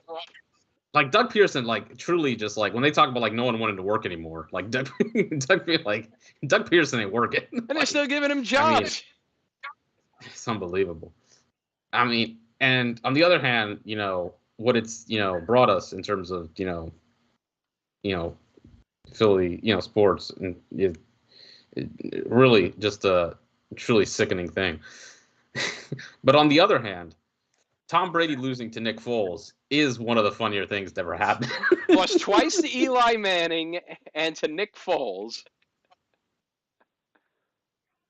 Like Doug Peterson, like truly just like when they talk about like no one wanted to work anymore, like Doug Peterson ain't working. And they're still giving him jobs. I mean, it's unbelievable. I mean, and on the other hand, what it's brought us in terms of Philly sports, and it really just a truly sickening thing. But on the other hand, Tom Brady losing to Nick Foles is one of the funnier things that ever happened. Lost twice to Eli Manning and to Nick Foles.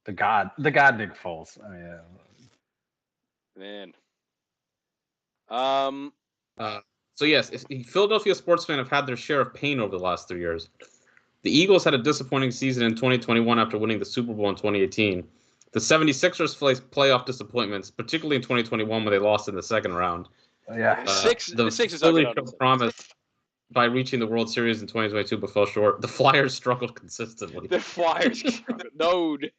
The god Nick Foles. I Man. mean, So yes, Philadelphia sports fans have had their share of pain over the last 3 years. The Eagles had a disappointing season in 2021 after winning the Super Bowl in 2018. The 76ers faced playoff disappointments, particularly in 2021 when they lost in the second round. Yeah. The Phillies showed promise by reaching the World Series in 2022 but fell short. The Flyers struggled consistently. The Flyers struggled. Node.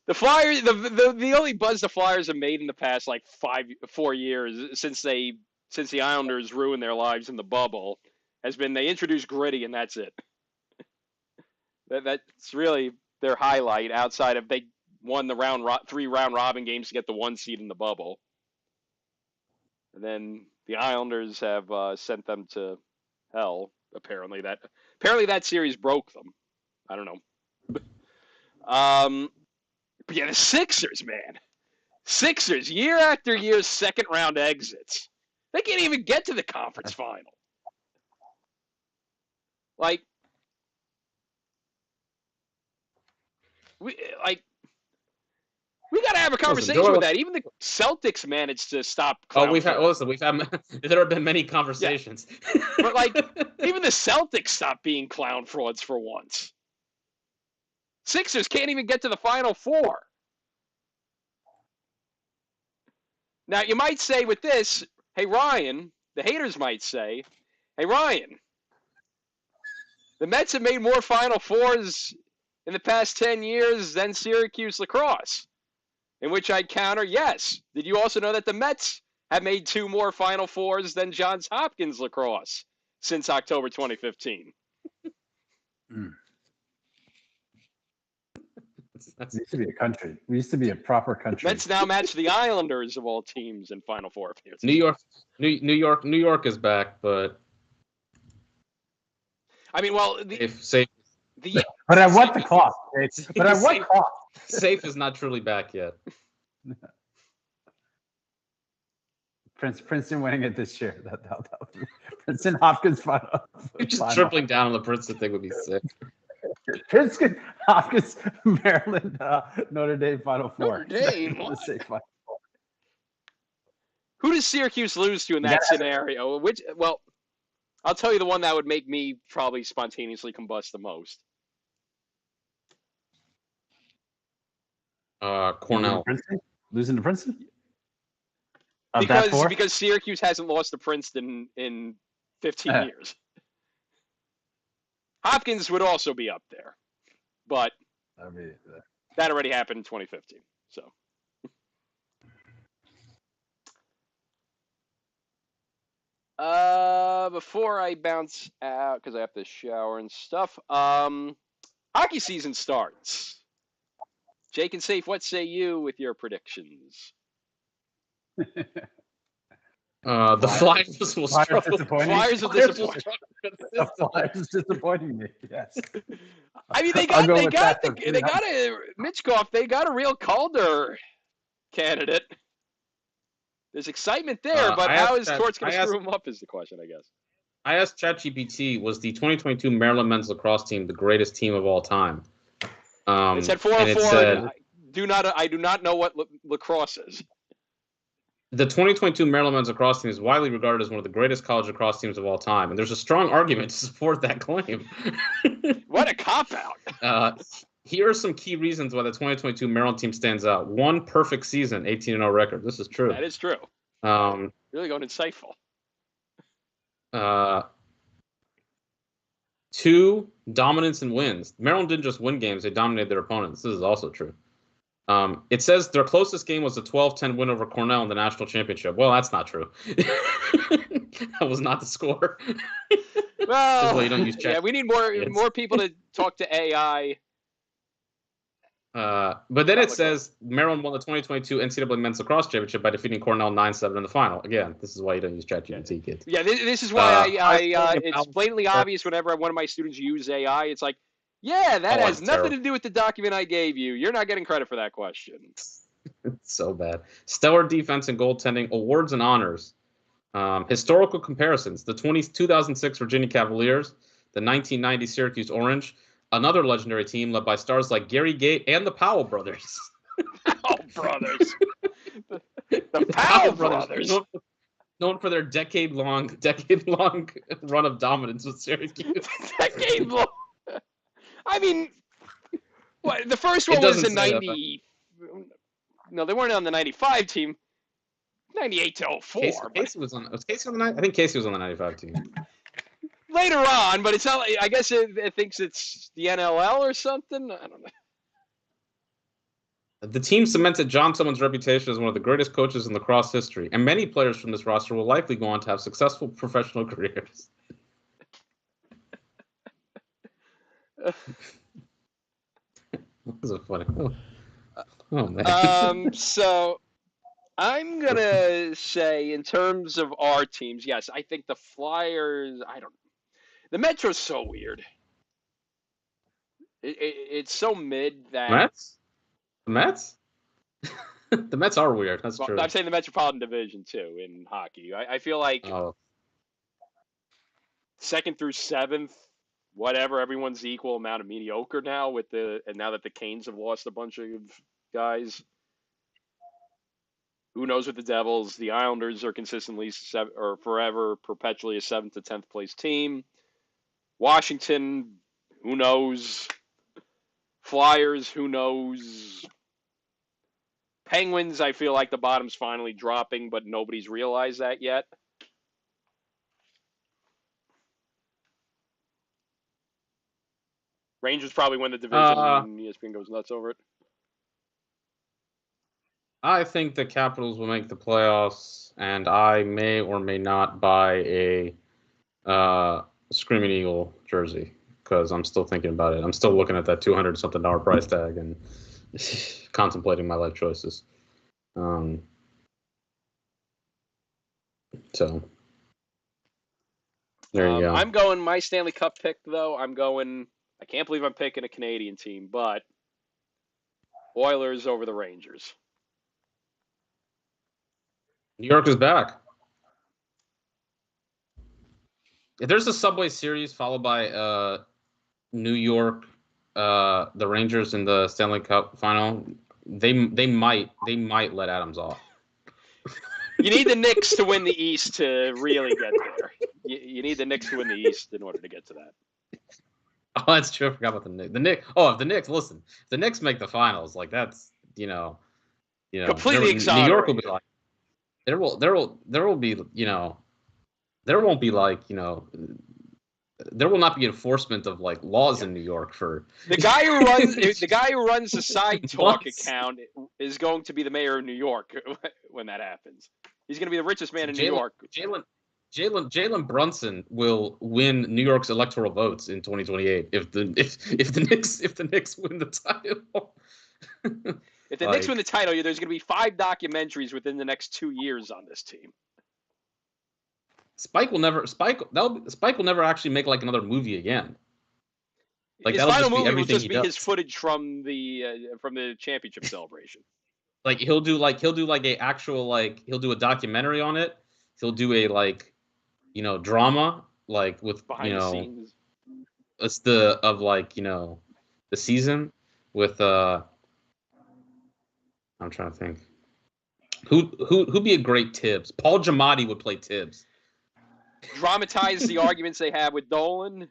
The Flyers, the only buzz the Flyers have made in the past like 4 years since the Islanders ruined their lives in the bubble has been they introduced Gritty and that's it. That's really their highlight outside of they won the 3 round robin games to get the 1 seed in the bubble. And then the Islanders have sent them to hell. Apparently that series broke them. I don't know. But yeah, the Sixers, man. Sixers, year after year, second round exits. They can't even get to the conference final. Like, we got to have a conversation with that. Even the Celtics managed to stop. We've had there have been many conversations. Yeah. But like, even the Celtics stopped being clown frauds for once. Sixers can't even get to the Final Four. Now, you might say with this, hey, Ryan, the haters might say, hey, Ryan, the Mets have made more Final Fours in the past 10 years than Syracuse lacrosse. In which I'd counter, yes. Did you also know that the Mets have made 2 more Final Fours than Johns Hopkins lacrosse since October 2015? We used to be a country. We used to be a proper country. Mets now match the Islanders of all teams in Final Four appearances. New York is back, but I mean, well, but at what the cost? But at what cost? Safe is not truly back yet. Princeton winning it this year. Princeton Hopkins final. Just tripling down on the Princeton thing would be sick. Princeton Hopkins Maryland Notre Dame Final Four. Notre Dame. Who does Syracuse lose to in that scenario? Well, I'll tell you the one that would make me probably spontaneously combust the most. Cornell. Losing to Princeton? Because Syracuse hasn't lost to Princeton in 15 years. Hopkins would also be up there, but that already happened in 2015. So, before I bounce out because I have to shower and stuff, hockey season starts. Jake and Safe, what say you with your predictions? The Flyers will struggle. Flyers will disappoint. The Flyers disappointing me. Yes. I mean, they got a Mitchkoff. They got a real Calder candidate. There's excitement there, but how is Torts going to screw him up is the question, I guess. I asked ChatGPT, was the 2022 Maryland men's lacrosse team the greatest team of all time? It said 404. I do not know what lacrosse is. The 2022 Maryland men's lacrosse team is widely regarded as one of the greatest college lacrosse teams of all time, and there's a strong argument to support that claim. What a cop-out. Here are some key reasons why the 2022 Maryland team stands out. 1, perfect season, 18-0 record. This is true. That is true. Really going insightful. 2, dominance and wins. Maryland didn't just win games, they dominated their opponents. This is also true. It says their closest game was a 12-10 win over Cornell in the national championship. Well, that's not true. That was not the score. Well, you don't use chat. Yeah, we need more people to talk to AI. But then it says Maryland won the 2022 NCAA men's lacrosse championship by defeating Cornell 9-7 in the final. Again, this is why you don't use ChatGPT, kids. Yeah, this is why it's blatantly obvious whenever one of my students use AI. It's like, yeah, that has nothing to do with the document I gave you. You're not getting credit for that question. It's so bad. Stellar defense and goaltending, awards and honors. Historical comparisons. The 2006 Virginia Cavaliers, the 1990 Syracuse Orange, another legendary team led by stars like Gary Gait and the Powell brothers. Powell brothers. The Powell brothers. known for their decade-long run of dominance with Syracuse. Decade long. I mean, what the first It one was doesn't in say that, '90. No, they weren't on the '95 team. '98 to '04. Casey was on. Was Casey on the? I think Casey was on the '95 team. Later on, but it's not. I guess it thinks it's the NLL or something. I don't know. The team cemented John Summon's reputation as one of the greatest coaches in lacrosse history, and many players from this roster will likely go on to have successful professional careers. This is funny. Oh man. So I'm gonna say, in terms of our teams, yes, I think the Flyers. I don't. The Metro's so weird. It's so mid that Mets? The Mets? The Mets are weird. That's true. I'm saying the Metropolitan Division too in hockey. I feel like second through seventh, whatever, everyone's equal amount of mediocre now and now that the Canes have lost a bunch of guys. Who knows with the Devils? The Islanders are consistently or forever, perpetually a 7th to 10th place team. Washington, who knows? Flyers, who knows? Penguins, I feel like the bottom's finally dropping, but nobody's realized that yet. Rangers probably win the division and ESPN goes nuts over it. I think the Capitals will make the playoffs, and I may or may not buy a Screaming Eagle jersey because I'm still thinking about it. I'm still looking at that $200-something price tag and contemplating my life choices. So there you go. I'm going my Stanley Cup pick, though. I can't believe I'm picking a Canadian team, but Oilers over the Rangers. New York is back. If there's a Subway Series followed by New York, the Rangers in the Stanley Cup final, they might let Adams off. You need the Knicks to win the East to really get there. You need the Knicks to win the East in order to get to that. Oh, that's true. I forgot about the Knicks. If the Knicks, listen, if the Knicks make the finals, like that's completely exonerated. New York will be like there will be there won't be there will not be enforcement of like laws in New York for the guy who runs the side talk account is going to be the mayor of New York when that happens. He's going to be the richest man in New York. Jalen Brunson will win New York's electoral votes in 2028 if the Knicks win the title. If the Knicks win the title, there's going to be 5 documentaries within the next 2 years on this team. Spike will never actually make like another movie again. Like his that'll final just be movie will everything just he be does. his footage from the championship celebration. Like he'll do a actual he'll do a documentary on it. He'll do a drama with behind the scenes. It's the season with I'm trying to think. Who'd be a great Tibbs? Paul Giamatti would play Tibbs. Dramatize the arguments they have with Dolan.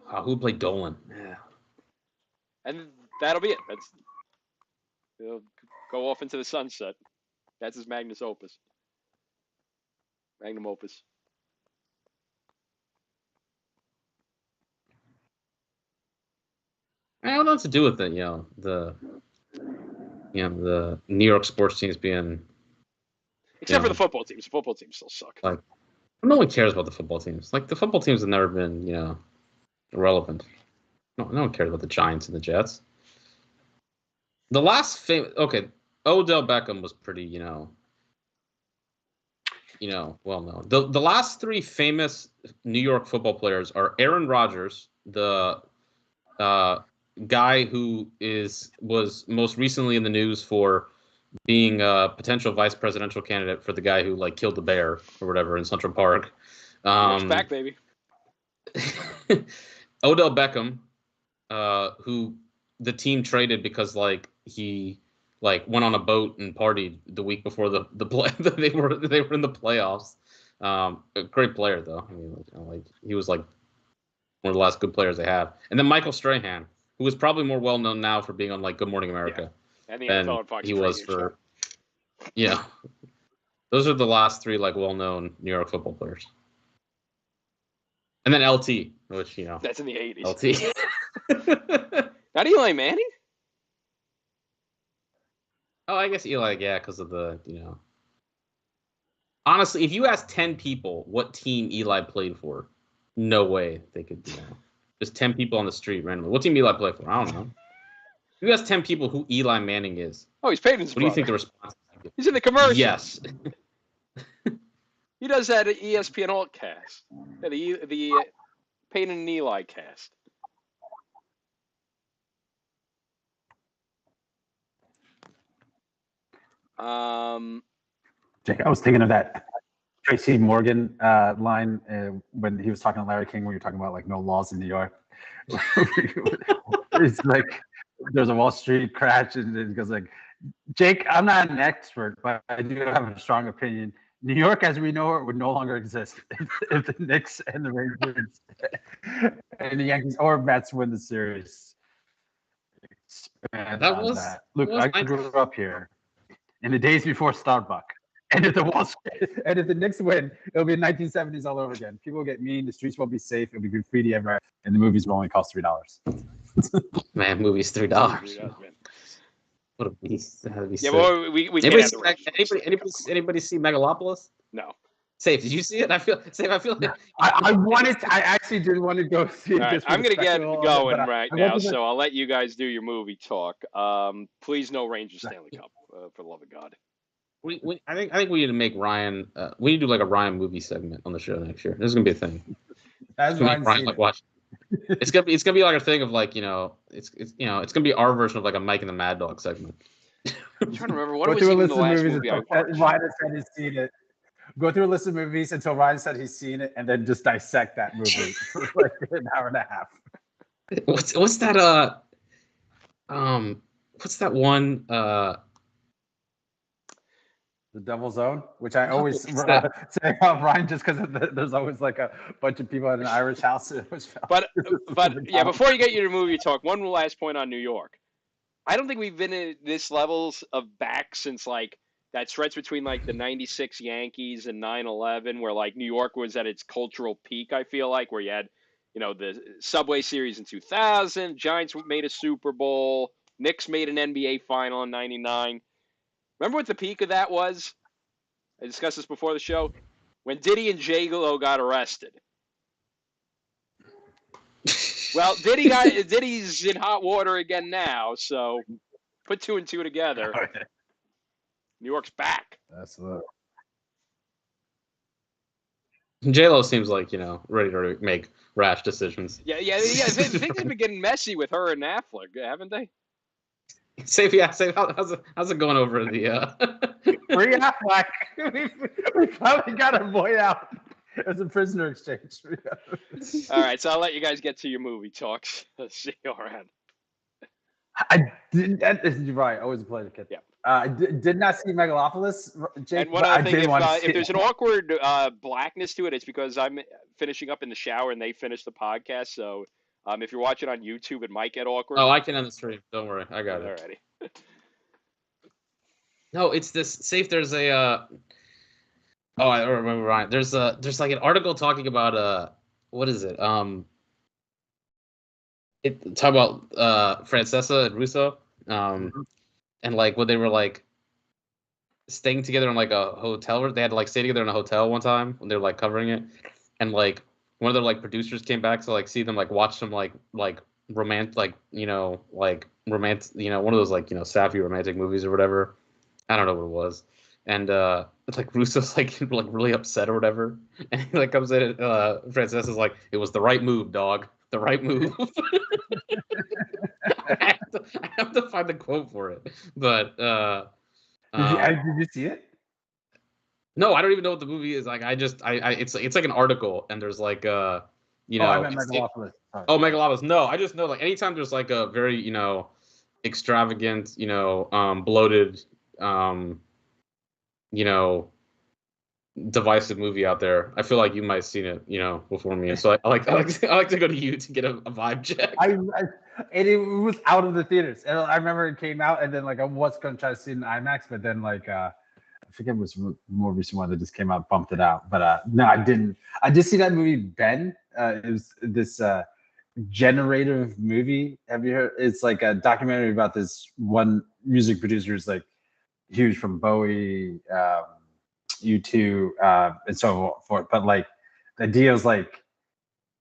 Who'd play Dolan? Yeah. And that'll be it. He'll go off into the sunset. That's his magnum opus. I don't know what to do with it, the New York sports teams being except for the football teams. The football teams still suck. Like no one cares about the football teams. Like the football teams have never been, relevant. No one cares about the Giants and the Jets. The last Odell Beckham was pretty, well known. The last 3 famous New York football players are Aaron Rodgers, the guy who was most recently in the news for being a potential vice presidential candidate for the guy who killed the bear or whatever in Central Park. Back, baby. Odell Beckham, who the team traded because he like went on a boat and partied the week before the play. they were in the playoffs. A great player though. I mean, like he was like one of the last good players they had. And then Michael Strahan, who is probably more well known now for being on like Good Morning America. Yeah. And the than NFL and Fox he was Premium for. Show. Yeah, those are the last three like well known New York football players. And then LT, which That's in the 80s. LT. Not Eli Manning? Oh, I guess Eli, yeah, because of the, Honestly, if you ask 10 people what team Eli played for, no way they could, just 10 people on the street randomly. What team Eli played for? I don't know. If you ask 10 people who Eli Manning is. Oh, he's Peyton's What do you think the response is? He's in the commercial. Yes. He does that at ESPN Altcast. Yeah, the Peyton and Eli cast. Jake, I was thinking of that Tracy Morgan line when he was talking to Larry King when you're talking about like no laws in New York. It's like there's a Wall Street crash and it goes like, Jake, I'm not an expert, but I do have a strong opinion. New York as we know it would no longer exist if the Knicks and the Rangers and the Yankees or Mets win the series. Look, I grew up here in the days before Starbucks. And if the Knicks win, it'll be 1970s all over again. People will get mean. The streets won't be safe. It'll be graffiti everywhere, and the movies will only cost $3. Man, movies $3. What a beast! Yeah, well, we can't. Anybody see Megalopolis? No. Safe. Did you see it? I feel like I actually did want to go see it. Right, I'm going to get going right now, so I'll let you guys do your movie talk. Please no Rangers Stanley Cup, for the love of God. I think we need to make Ryan. We need to do like a Ryan movie segment on the show next year. This is gonna be a thing. As Ryan like watch. It's gonna be like a thing of like it's gonna be our version of like a Mike and the Mad Dog segment. I'm trying to remember what was even the last movie I watched. Ryan said he's seen it. Go through a list of movies until Ryan said he's seen it, and then just dissect that movie for like an hour and a half. What's that? What's that one? The Devil's Own, which I always say about Ryan just because there's always like a bunch of people at an Irish house. But yeah, before you get your movie talk, one last point on New York. I don't think we've been at this levels of back since like that stretch between like the 96 Yankees and 9/11 where like New York was at its cultural peak, I feel like, where you had, the Subway Series in 2000, Giants made a Super Bowl, Knicks made an NBA final in 99. Remember what the peak of that was? I discussed this before the show. When Diddy and J-Lo got arrested. Well, Diddy's in hot water again now, so put two and two together. New York's back. Absolutely. J-Lo seems like, ready to make rash decisions. Yeah. Things have been getting messy with her and Affleck, haven't they? Safe. How's it going over the Free Affleck? We finally got our boy out. It was a prisoner exchange. All right, so I'll let you guys get to your movie talks. See you around. I didn't. You're right. Always a pleasure, kid. Yeah. Did not see Megalopolis, Jake. And one other thing, if there's an awkward blackness to it, it's because I'm finishing up in the shower and they finished the podcast. So if you're watching on YouTube, it might get awkward. Oh, I can end the stream. Don't worry. I got it. Alrighty. No, it's this safe. There's a. Oh, I remember, Ryan. There's like an article talking about what is it? Talk about Francesa and Russo, and like when they were like staying together in like a hotel, they had to like stay together in a hotel one time when they were like covering it, and like one of their like producers came back to like see them, like watch them like romantic, like romantic, one of those like sappy romantic movies or whatever. I don't know what it was. And it's like Russo's like really upset or whatever, and he like comes in. Francesa's like, "It was the right move, dog. The right move." I have to find the quote for it, but did you see it? No, I don't even know what the movie is. Like, it's like an article, and there's like I meant Megalopolis. Megalopolis. No, I just know like anytime there's like a very extravagant, bloated, divisive movie out there. I feel like you might have seen it, before me. So I like to go to you to get a vibe check. And it was out of the theaters. And I remember it came out, and then I was going to try to see it in IMAX, but then I forget which more recent one that just came out, bumped it out. But no, I didn't. I did see that movie Ben. It was this generative movie. Have you heard? It's like a documentary about this one music producer who's huge, from Bowie, U2, and so forth. But the idea is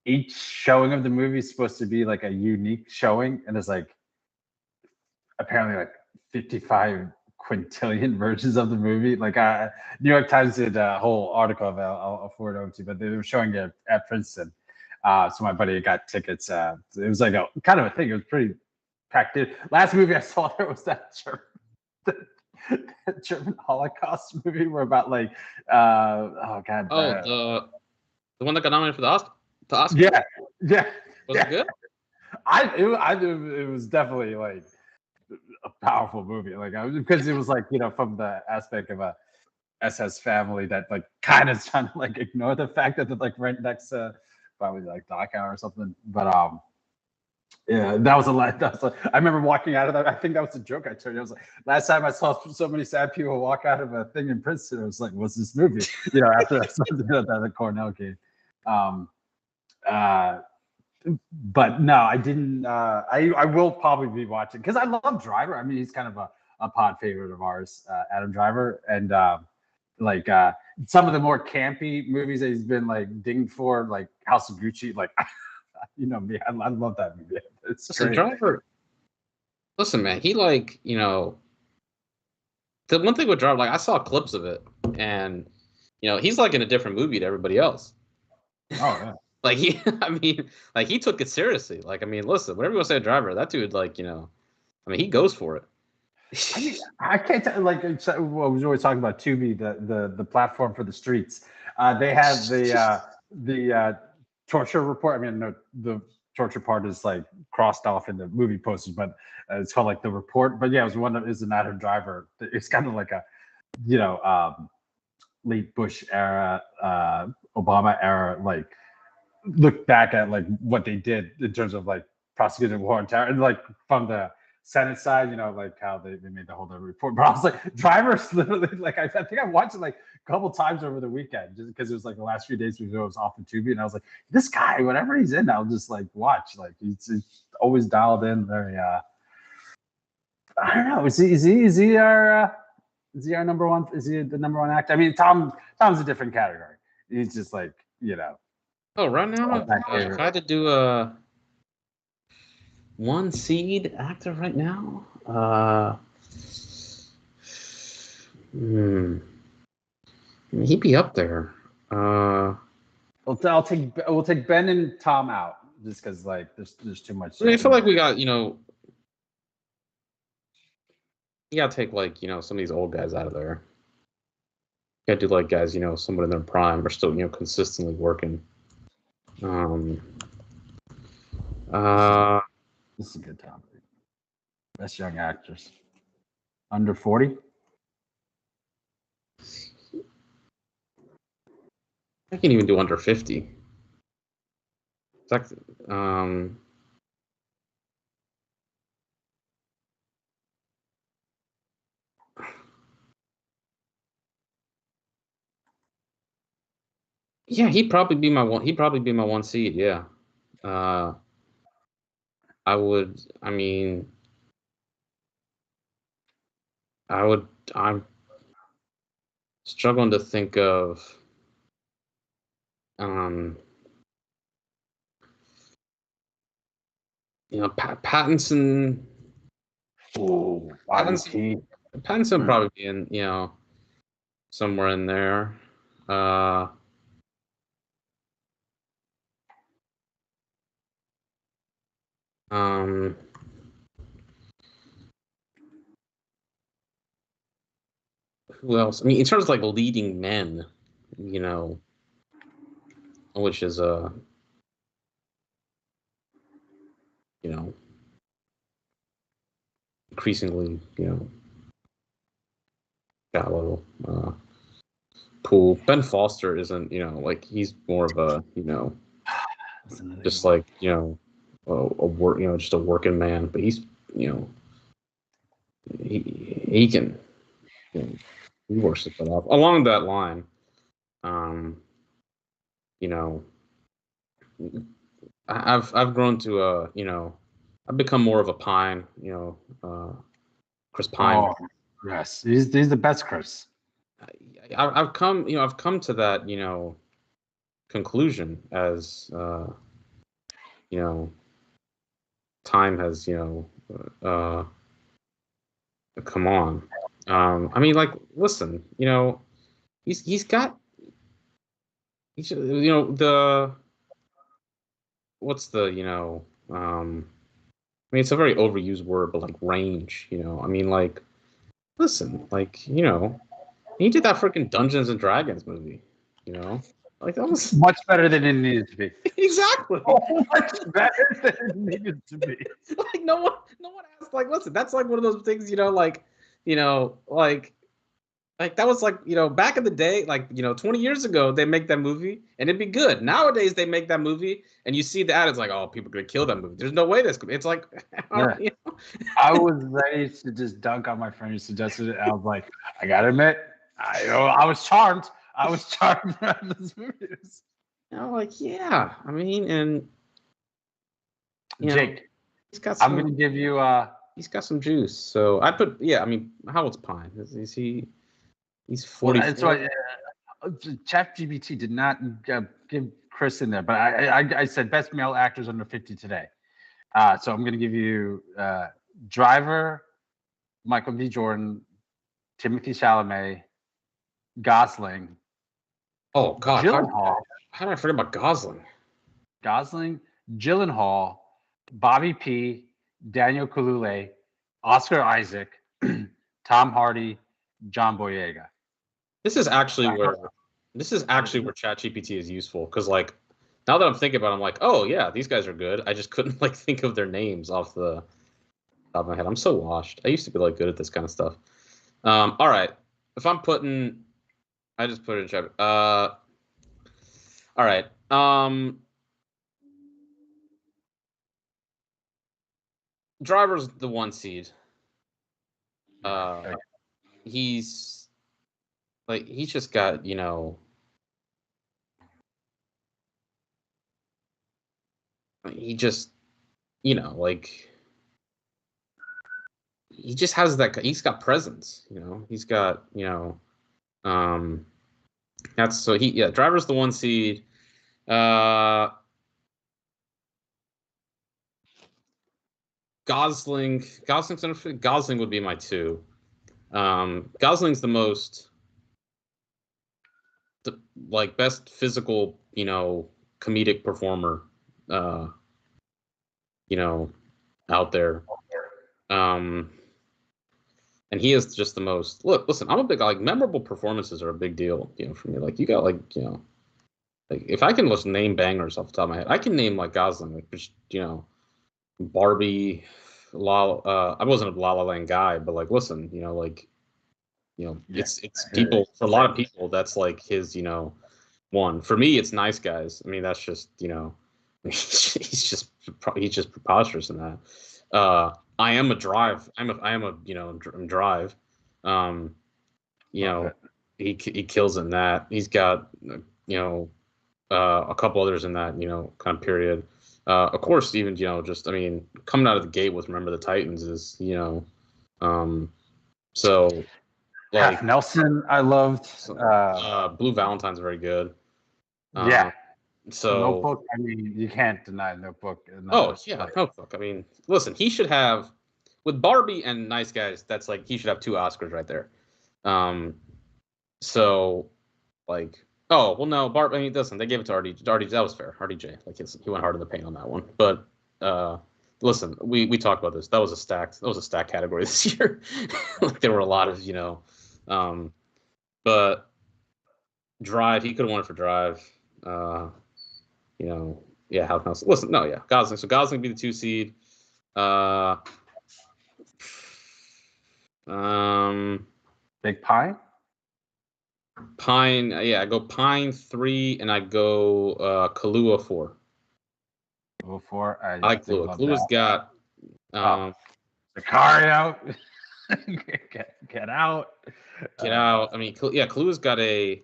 each showing of the movie is supposed to be a unique showing, and there's apparently 55 quintillion versions of the movie. New York Times did a whole article of it. I'll forward it over to you, but they were showing it at Princeton. So my buddy got tickets. It was a kind of a thing. It was pretty packed in. Last movie I saw there was that German Holocaust movie where about the one that got nominated for the Oscar. Yeah. Was it good? It was definitely a powerful movie, because it was from the aspect of a SS family that kind of trying to ignore the fact that they're right next to probably Dachau or something. But yeah, that was a lot. I remember walking out of that. I think that was a joke I told you. I was last time I saw so many sad people walk out of a thing in Princeton, I was what's this movie? After I saw the Cornell game. But no, I didn't. I will probably be watching because I love Driver. I mean, he's kind of a pod favorite of ours, Adam Driver, and some of the more campy movies that he's been dinged for, like House of Gucci. Me, I love that movie. It's great. Driver. Listen, man, he the one thing with Driver, I saw clips of it, and he's in a different movie to everybody else. Oh yeah. He took it seriously. Listen, whatever you want to say, Driver, that dude, he goes for it. I can't tell. We was always talking about Tubi, the platform for the streets. They have the torture report. I mean, no, the torture part is crossed off in the movie posters, but it's called the report. But yeah, it was one that is an Adam Driver. It's kind of a late Bush era, Obama era, look back at what they did in terms of prosecuting war on terror, and from the Senate side, how they made the whole report. But I was Driver's literally I think I watched it a couple times over the weekend just because it was the last few days before it was off the Tubi, and I was this guy, whatever he's in, I'll just watch. He's always dialed in, very I don't know. Is he our number one? Is he the number one actor? I mean, Tom's a different category. He's just Oh, right now, if I had to do a one seed actor right now, he'd be up there. We'll take Ben and Tom out just because there's too much. I feel we got you gotta take some of these old guys out of there. You gotta do guys someone in their prime are still consistently working. This is a good topic. Best young actress under 40. I can't even do under 50. Yeah, he'd probably be my one. He'd probably be my one seed. Yeah. I would. I mean, I would. I'm struggling to think of. Pattinson. Oh, Pattinson probably be in. Somewhere in there. Who else? I mean, in terms of leading men, which is increasingly, shallow pool. Ben Foster isn't, like he's more of a, just like, a work, just a working man. But he's, he can, he works it off. Along that line, I've grown to I've become more of a Pine, Chris Pine. Oh, yes, he's the best, Chris. I've come to that, conclusion as time has come on. I mean, like, listen, he's got the what's the I mean, it's a very overused word, but like range, I mean, like, listen, like, he did that freaking Dungeons and Dragons movie, like that was much better than it needed to be. Exactly. Oh, much better than it needed to be. Like no one asked. Like, listen, that's like one of those things, like that was like, back in the day, like 20 years ago, they make that movie and it'd be good. Nowadays, they make that movie and you see the ad, it's like, oh, people are gonna kill that movie. There's no way it's like, Yeah. I was ready to just dunk on my friend who suggested it. I was like, I gotta admit, I was charmed. I was charmed around this movie. Like, yeah, I mean, and Jake, he's got some, I'm gonna give you he's got some juice. So I put, I mean, how old's Pine? Is he? He's 44. Well, that's why ChatGPT did not give Chris in there, but I said best male actors under 50 today. So I'm going to give you Driver, Michael B. Jordan, Timothy Chalamet, Gosling. Oh God, Gyllenhaal. How did I forget about Gosling? Gosling, Gyllenhaal, Bobby P, Daniel Kaluuya, Oscar Isaac, Tom Hardy, John Boyega. This is actually where ChatGPT is useful, because like now that I'm thinking about it, I'm like, oh yeah, these guys are good. I just couldn't like think of their names off the top of my head. I'm so washed. I used to be like good at this kind of stuff. All right, if I'm putting, I just put it in chat. All right. Driver's the 1 seed. He's like, he's just got, he just, like, he just has that, he's got presence, he's got, that's so Driver's the 1 seed. Gosling would be my 2. Gosling's the most, like, best physical, comedic performer, out there. And he is just the most. Look, listen, I'm a big, like, memorable performances are a big deal, for me. Like, you got, like, like, if I can just name bangers off the top of my head, I can name, like, Gosling, like, just, Barbie, I wasn't a La La Land guy, but, like, listen, like, it's people, for a lot of people, that's like his, one. For me, it's Nice Guys. I mean, that's just, he's just preposterous in that. I am a Drive. I am a Drive. He kills in that. He's got a couple others in that kind of period. Of course, even just, I mean, coming out of the gate with Remember the Titans is so. Like Half Nelson, I loved. Blue Valentine's very good. Yeah. So Notebook, I mean, you can't deny Notebook. Notebook. I mean, listen, he should have, with Barbie and Nice Guys, that's like, he should have 2 Oscars right there. So, like, oh well, no, Barbie. I mean, listen, they gave it to RDJ. That was fair. RDJ, like, he went hard in the paint on that one. But listen, we talked about this. That was a stacked category this year. Like, there were a lot of but Drive, he could have won it for Drive. House Nelson. Listen, no, yeah, Gosling. So Gosling be the 2 seed. Big Pine. Pine. Yeah, I go Pine 3, and I go Kahlua 4. Kahlua 4. I like Kahlua. Kalua's got. Sicario. Get out. Get out. I mean, yeah, Kalua's got a,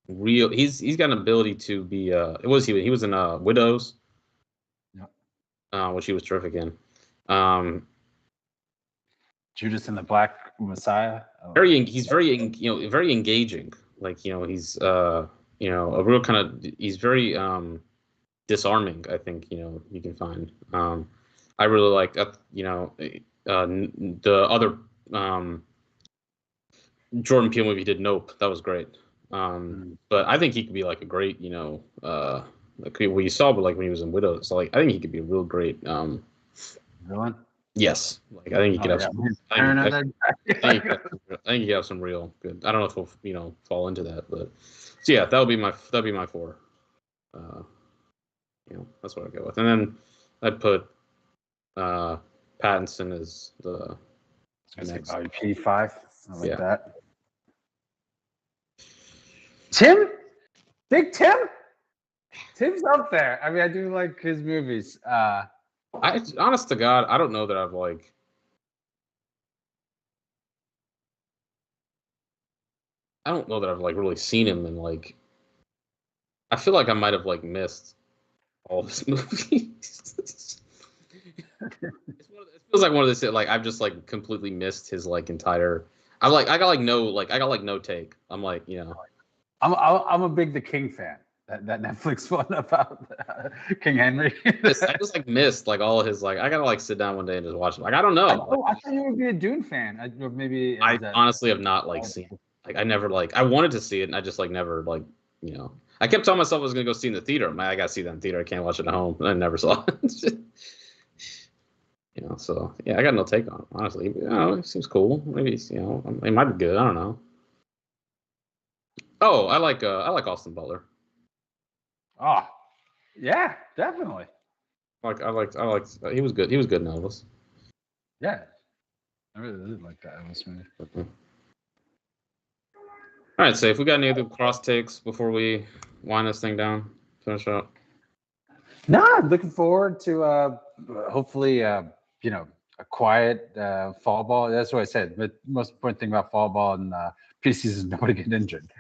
real. He's got an ability to be. It was he was in Widows. Yep. Which he was terrific in. Judas and the Black Messiah. He's very engaging. Like he's a real kind of. He's very disarming. I think you can find. I really like the other Jordan Peele movie he did, Nope. That was great. But I think he could be like a great, like what you saw, but like when he was in Widows, so like I think he could be a real great villain. Yes, like I think he could have. I think he could have some real good. I don't know if he'll fall into that, but so yeah, that'd be my 4. That's what I go with, and then I'd put Pattinson as the next. P5. I like that. Big Tim. Tim's up there. I mean, I do like his movies. Honest to God, I don't know that I've like. I don't know that I've like really seen him in like. I feel like I might have like missed all of his movies. It feels like one of those like I've just like completely missed his like entire. I got no take. I'm like I'm a big The King fan. That Netflix one about King Henry. I just like missed like all of his like I gotta like sit down one day and just watch it. Like I don't know. I thought you would be a Dune fan. Or maybe I honestly have not like seen it. Like I never like I wanted to see it and I just like never like I kept telling myself I was gonna go see it in the theater. I gotta see that in theater. I can't watch it at home. And I never saw it. So yeah, I got no take on it, honestly. It seems cool. Maybe it might be good. I don't know. Oh, I like Austin Butler. Oh, yeah, definitely. I liked he was good. He was good in Elvis. Yeah. I really did like that Elvis movie. All right, Safe. We got any other cross takes before we wind this thing down? Finish up. No, I'm looking forward to hopefully a quiet fall ball. That's what I said. But the most important thing about fall ball and preseason is nobody get injured.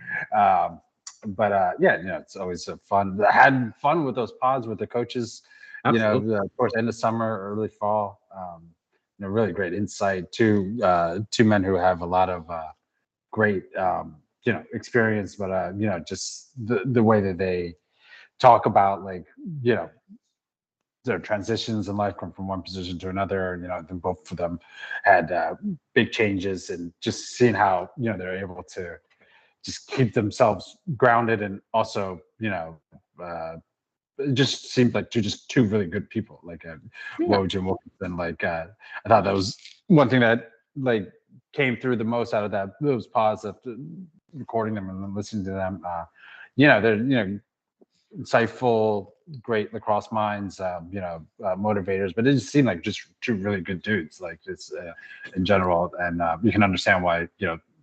But it's always fun. I had fun with those pods with the coaches. Absolutely. Of course, end of summer, early fall. Really great insight. Two men who have a lot of great experience, but just the way that they talk about their transitions in life from one position to another. Then both of them had big changes, and just seeing how they're able to just keep themselves grounded, and also it just seemed like two really good people, like Woj and Wilkinson. I thought that was one thing that came through the most out of those pods after recording them and then listening to them. They're insightful, great lacrosse minds, motivators, but it just seemed like just two really good dudes, just in general. And you can understand why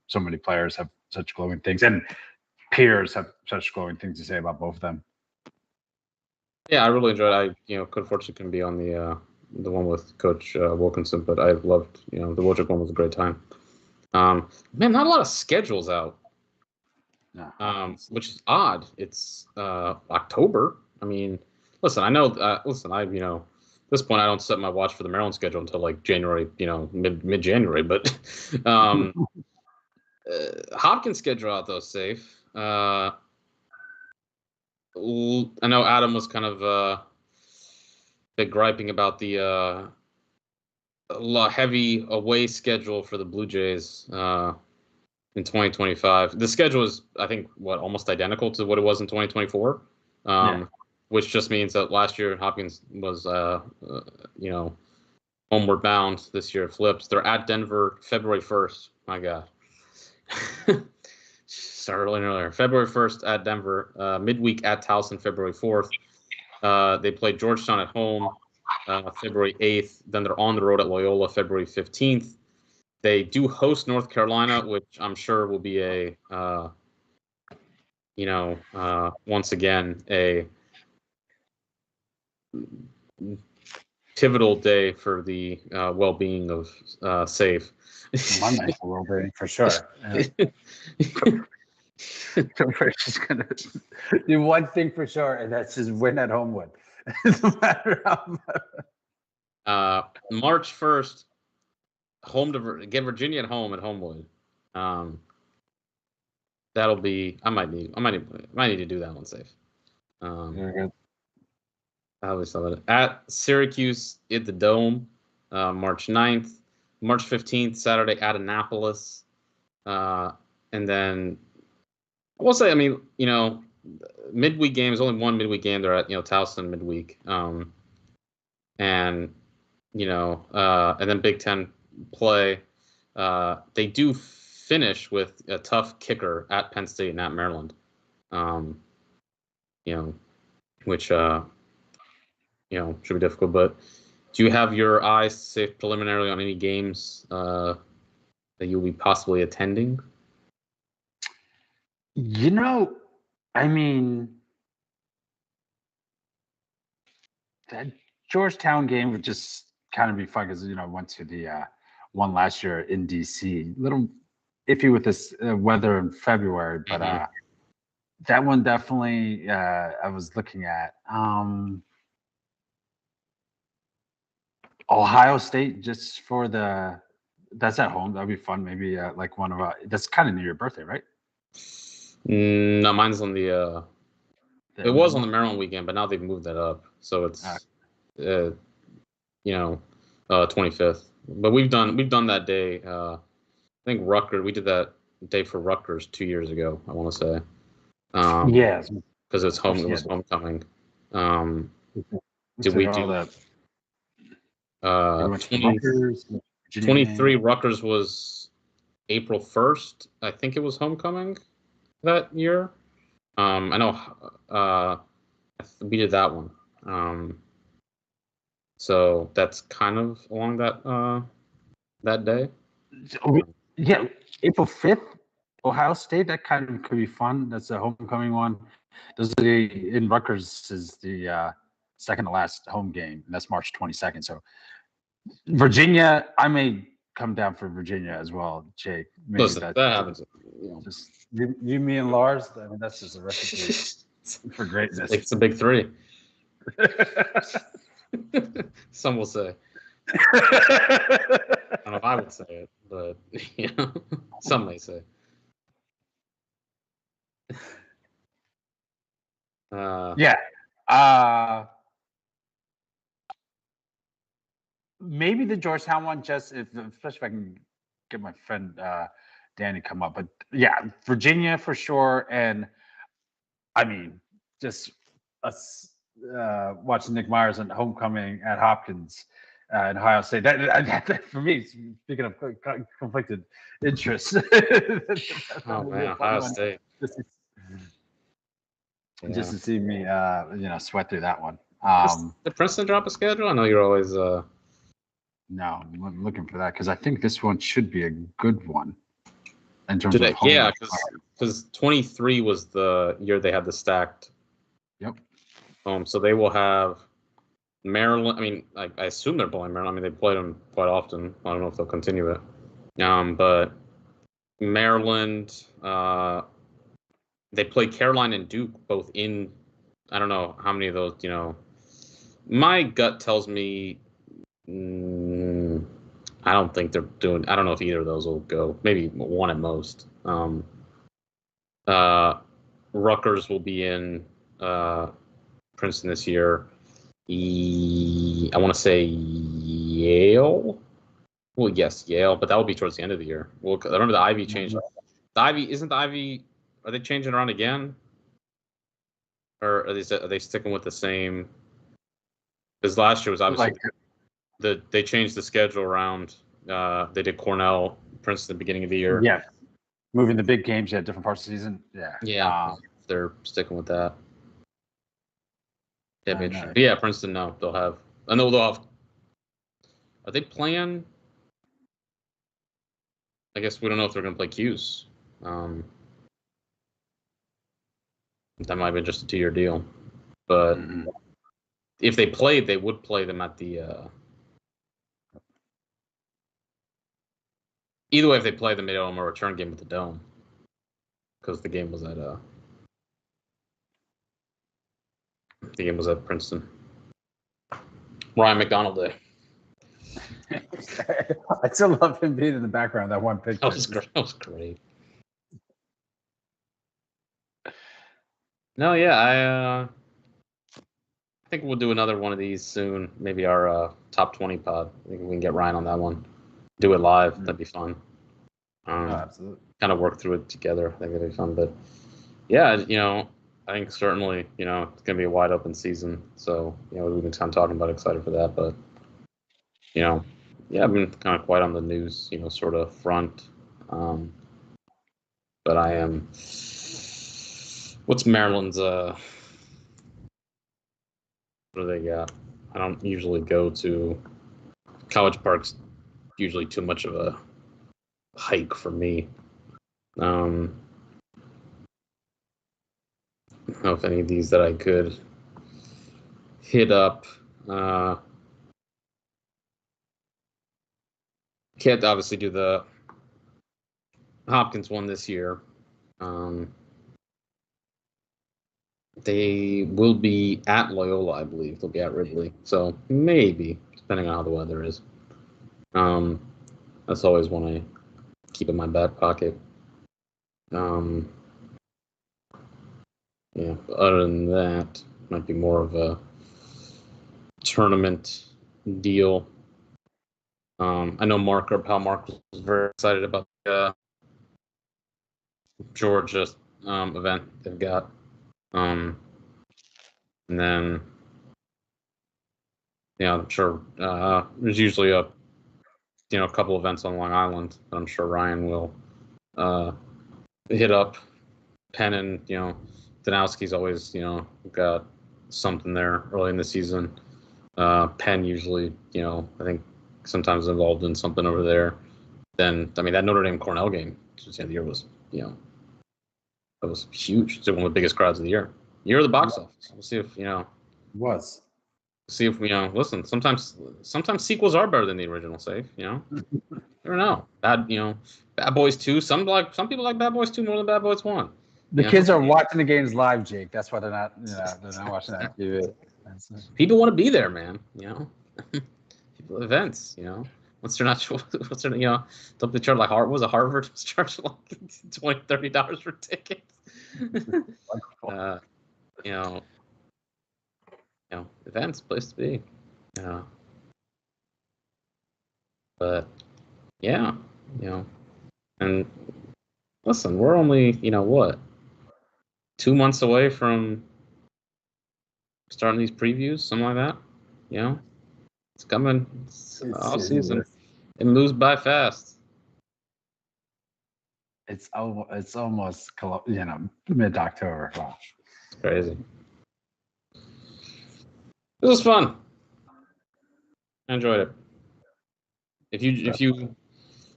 so many players have such glowing things, and peers have such glowing things to say about both of them. Yeah, I really enjoyed it. Unfortunately couldn't be on the one with Coach Wilkinson, but I loved, the Wojcik one was a great time. Man, not a lot of schedules out. No. Which is odd. It's October. I mean, listen, I know. At this point, I don't set my watch for the Maryland schedule until like January, mid January. But Hopkins schedule out though safe. I know Adam was kind of big griping about the heavy away schedule for the Blue Jays in 2025. The schedule is, I think, almost identical to what it was in 2024, which just means that last year Hopkins was, homeward bound. This year it flips. They're at Denver February 1st. My God. Start earlier. February 1st at Denver. Midweek at Towson February 4th. They played Georgetown at home February 8th. Then they're on the road at Loyola February 15th. They do host North Carolina, which I'm sure will be a, once again, a pivotal day for the well-being of Safe. My mental well-being for sure. We're just gonna do one thing for sure, and that's just win at Homewood. No matter how March 1st, get Virginia at home at Homewood. That'll be. I might need to do that one Safe. I always thought it at Syracuse at the Dome, March 9th, March 15th, Saturday at Annapolis, and then I will say, midweek games, only one midweek game. They're at Towson midweek, and and then Big Ten play. They do finish with a tough kicker at Penn State and at Maryland, which should be difficult. But do you have your eyes safe preliminarily on any games that you'll be possibly attending? That Georgetown game would just kind of be fun because I went to the one last year in DC. A little iffy with this weather in February, but that one definitely I was looking at. Ohio State, just for that's at home. That'd be fun. Maybe like one of that's kind of near your birthday, right? No, mine's on the. It was on the Maryland weekend, but now they've moved that up, so it's 25th. But we've done that day. I think Rutgers. We did that day for Rutgers 2 years ago. I want to say. Yes. Because it's home. It was homecoming. Did we do that? 23 Rutgers was April 1st. I think it was homecoming that year. I know we did that one. So that's kind of along that day. Yeah, April 5th, Ohio State. That kind of could be fun. That's a homecoming one. In Rutgers is the second to last home game, and that's March 22nd. So Virginia, I may come down for Virginia as well, Jake. Maybe Listen, that happens. Just you, me, and Lars. I mean, that's just a recipe for greatness. It's a big three. Some will say. I don't know if I would say it, but some may say. Maybe the Georgetown one, especially if I can get my friend Danny come up. But yeah, Virginia for sure. And I mean, just us watching Nick Myers and homecoming at Hopkins and Ohio State. That for me, speaking of conflicted interests. Oh man, Ohio State. Just to see me, sweat through that one. Did Princeton drop a schedule? I know you're always. No, I'm looking for that because I think this one should be a good one. In terms of because 23 was the year they had the stacked. Yep. So they will have Maryland. I mean, I assume they're playing Maryland. I mean, they played them quite often. I don't know if they'll continue it. But Maryland, they play Carolina and Duke both in. I don't know how many of those. My gut tells me. I don't think they're doing. I don't know if either of those will go. Maybe one at most. Rutgers will be in Princeton this year. I want to say Yale. Well, yes, Yale, but that will be towards the end of the year. Well, I remember the Ivy changed. The Ivy isn't the Ivy. Are they changing around again? Or are they sticking with the same? Because last year was obviously they changed the schedule around. They did Cornell, Princeton at the beginning of the year. Yeah, moving the big games at different parts of the season. Yeah. Yeah, they're sticking with that. Yeah, Princeton. No, they'll have I know they'll have. Are they playing? I guess we don't know if they're going to play Q's. That might be just a 2-year deal, but if they played, they would play them at the. Either way, if they play, they made it a return game with the Dome, because the game was at Princeton. Ryan McDonald Day. I still love him being in the background. That one picture. That was great. No, yeah, I think we'll do another one of these soon. Maybe our top 20 pod. I think we can get Ryan on that one. Do it live. That'd be fun. Absolutely. Kind of work through it together. I think that'd be fun. But yeah, I think certainly, it's gonna be a wide open season. So, we've been kind of talking about excited for that. But yeah, I've been kind of quiet on the news, sort of front. But I am. What's Maryland's? What do they got? I don't usually go to College Park's. Usually too much of a hike for me. I don't know if any of these that I could hit up. Can't obviously do the Hopkins one this year. They will be at Loyola, I believe. They'll be at Ridley. So maybe, depending on how the weather is. That's always one I keep in my back pocket. Yeah, but other than that, might be more of a tournament deal. I know our pal Mark was very excited about the Georgia event they've got. And then, I'm sure there's usually a couple events on Long Island that I'm sure Ryan will hit up. Penn and Danowski's always got something there early in the season. Penn usually I think sometimes involved in something over there. Then that Notre Dame Cornell game towards the end of the year was that was huge. It's one of the biggest crowds of the year. Year of the box office. We'll see if Was. See if listen. Sometimes sequels are better than the original. Safe. I don't know. Bad Boys 2. Some people like Bad Boys 2 more than Bad Boys 1. The kids are watching the games live, Jake. That's why they're not watching that TV. People want to be there, man. People events. Once they're not, don't they charge like Harvard? Was a Harvard charge like $20-$30 for tickets? Events, place to be. But yeah, and listen, we're only, what, 2 months away from starting these previews, something like that. It's coming. It's off season. It moves by fast. It's almost mid-October. Wow. It's crazy. This was fun. I enjoyed it. If you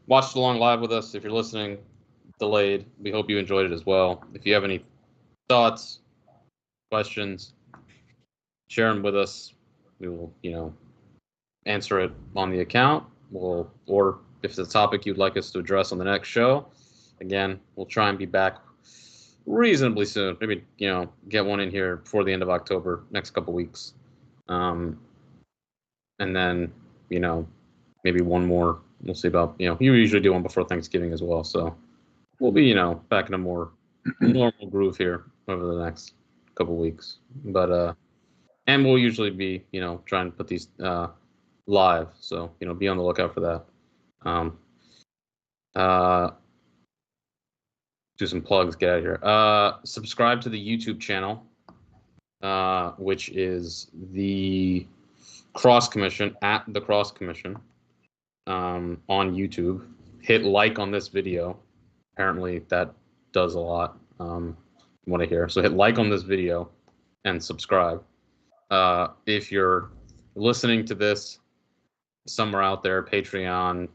watched along live with us, if you're listening delayed, we hope you enjoyed it as well. If you have any thoughts, questions, share them with us. We will, answer it on the account. Or if it's a topic you'd like us to address on the next show, again, we'll try and be back reasonably soon. Maybe, get one in here before the end of October, next couple weeks. And then, maybe one more. We'll see about, you usually do one before Thanksgiving as well. So we'll be, back in a more normal groove here over the next couple weeks. But, and we'll usually be, trying to put these live. So, be on the lookout for that. Do some plugs, get out of here. Subscribe to the YouTube channel, which is the Crosse Commission, at the Crosse Commission, on YouTube. Hit like on this video. Apparently that does a lot. Want to hear. So hit like on this video and subscribe. If you're listening to this somewhere out there, Patreon,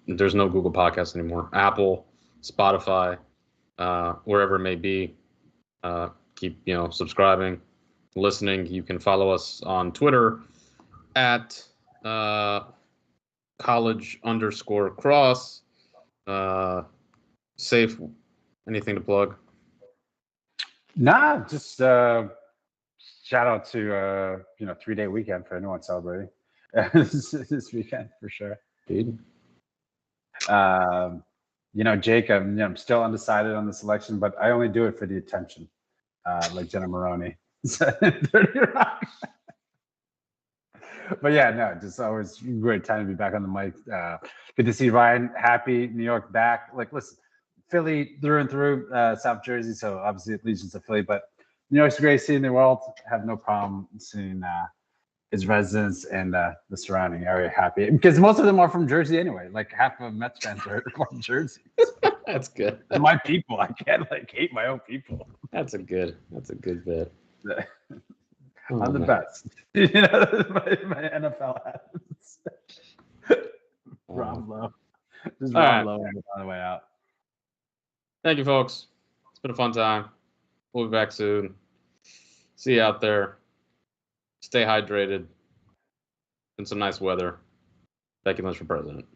there's no Google Podcasts anymore, Apple, Spotify, wherever it may be, keep subscribing, listening. You can follow us on Twitter at college_cross. Safe. Anything to plug? Nah, just shout out to 3-day weekend for anyone celebrating this weekend for sure. Dude. Jake, I'm still undecided on the selection, but I only do it for the attention, like Jenna Maroney. But yeah, no, just always great time to be back on the mic. Good to see Ryan happy, New York back. Like, listen, Philly through and through, South Jersey, so obviously allegiance to Philly, but New York's a great city in the world. Have no problem seeing his residents and the surrounding area happy, because most of them are from Jersey anyway. Like half of Mets fans are from Jersey. That's good. And my people, I can't hate my own people. That's a good bit. I'm the best. My NFL hats. Rob Lowe. Just Rob Lowe on the way out. Thank you, folks. It's been a fun time. We'll be back soon. See you out there. Stay hydrated. And some nice weather. Becky Lynch for president.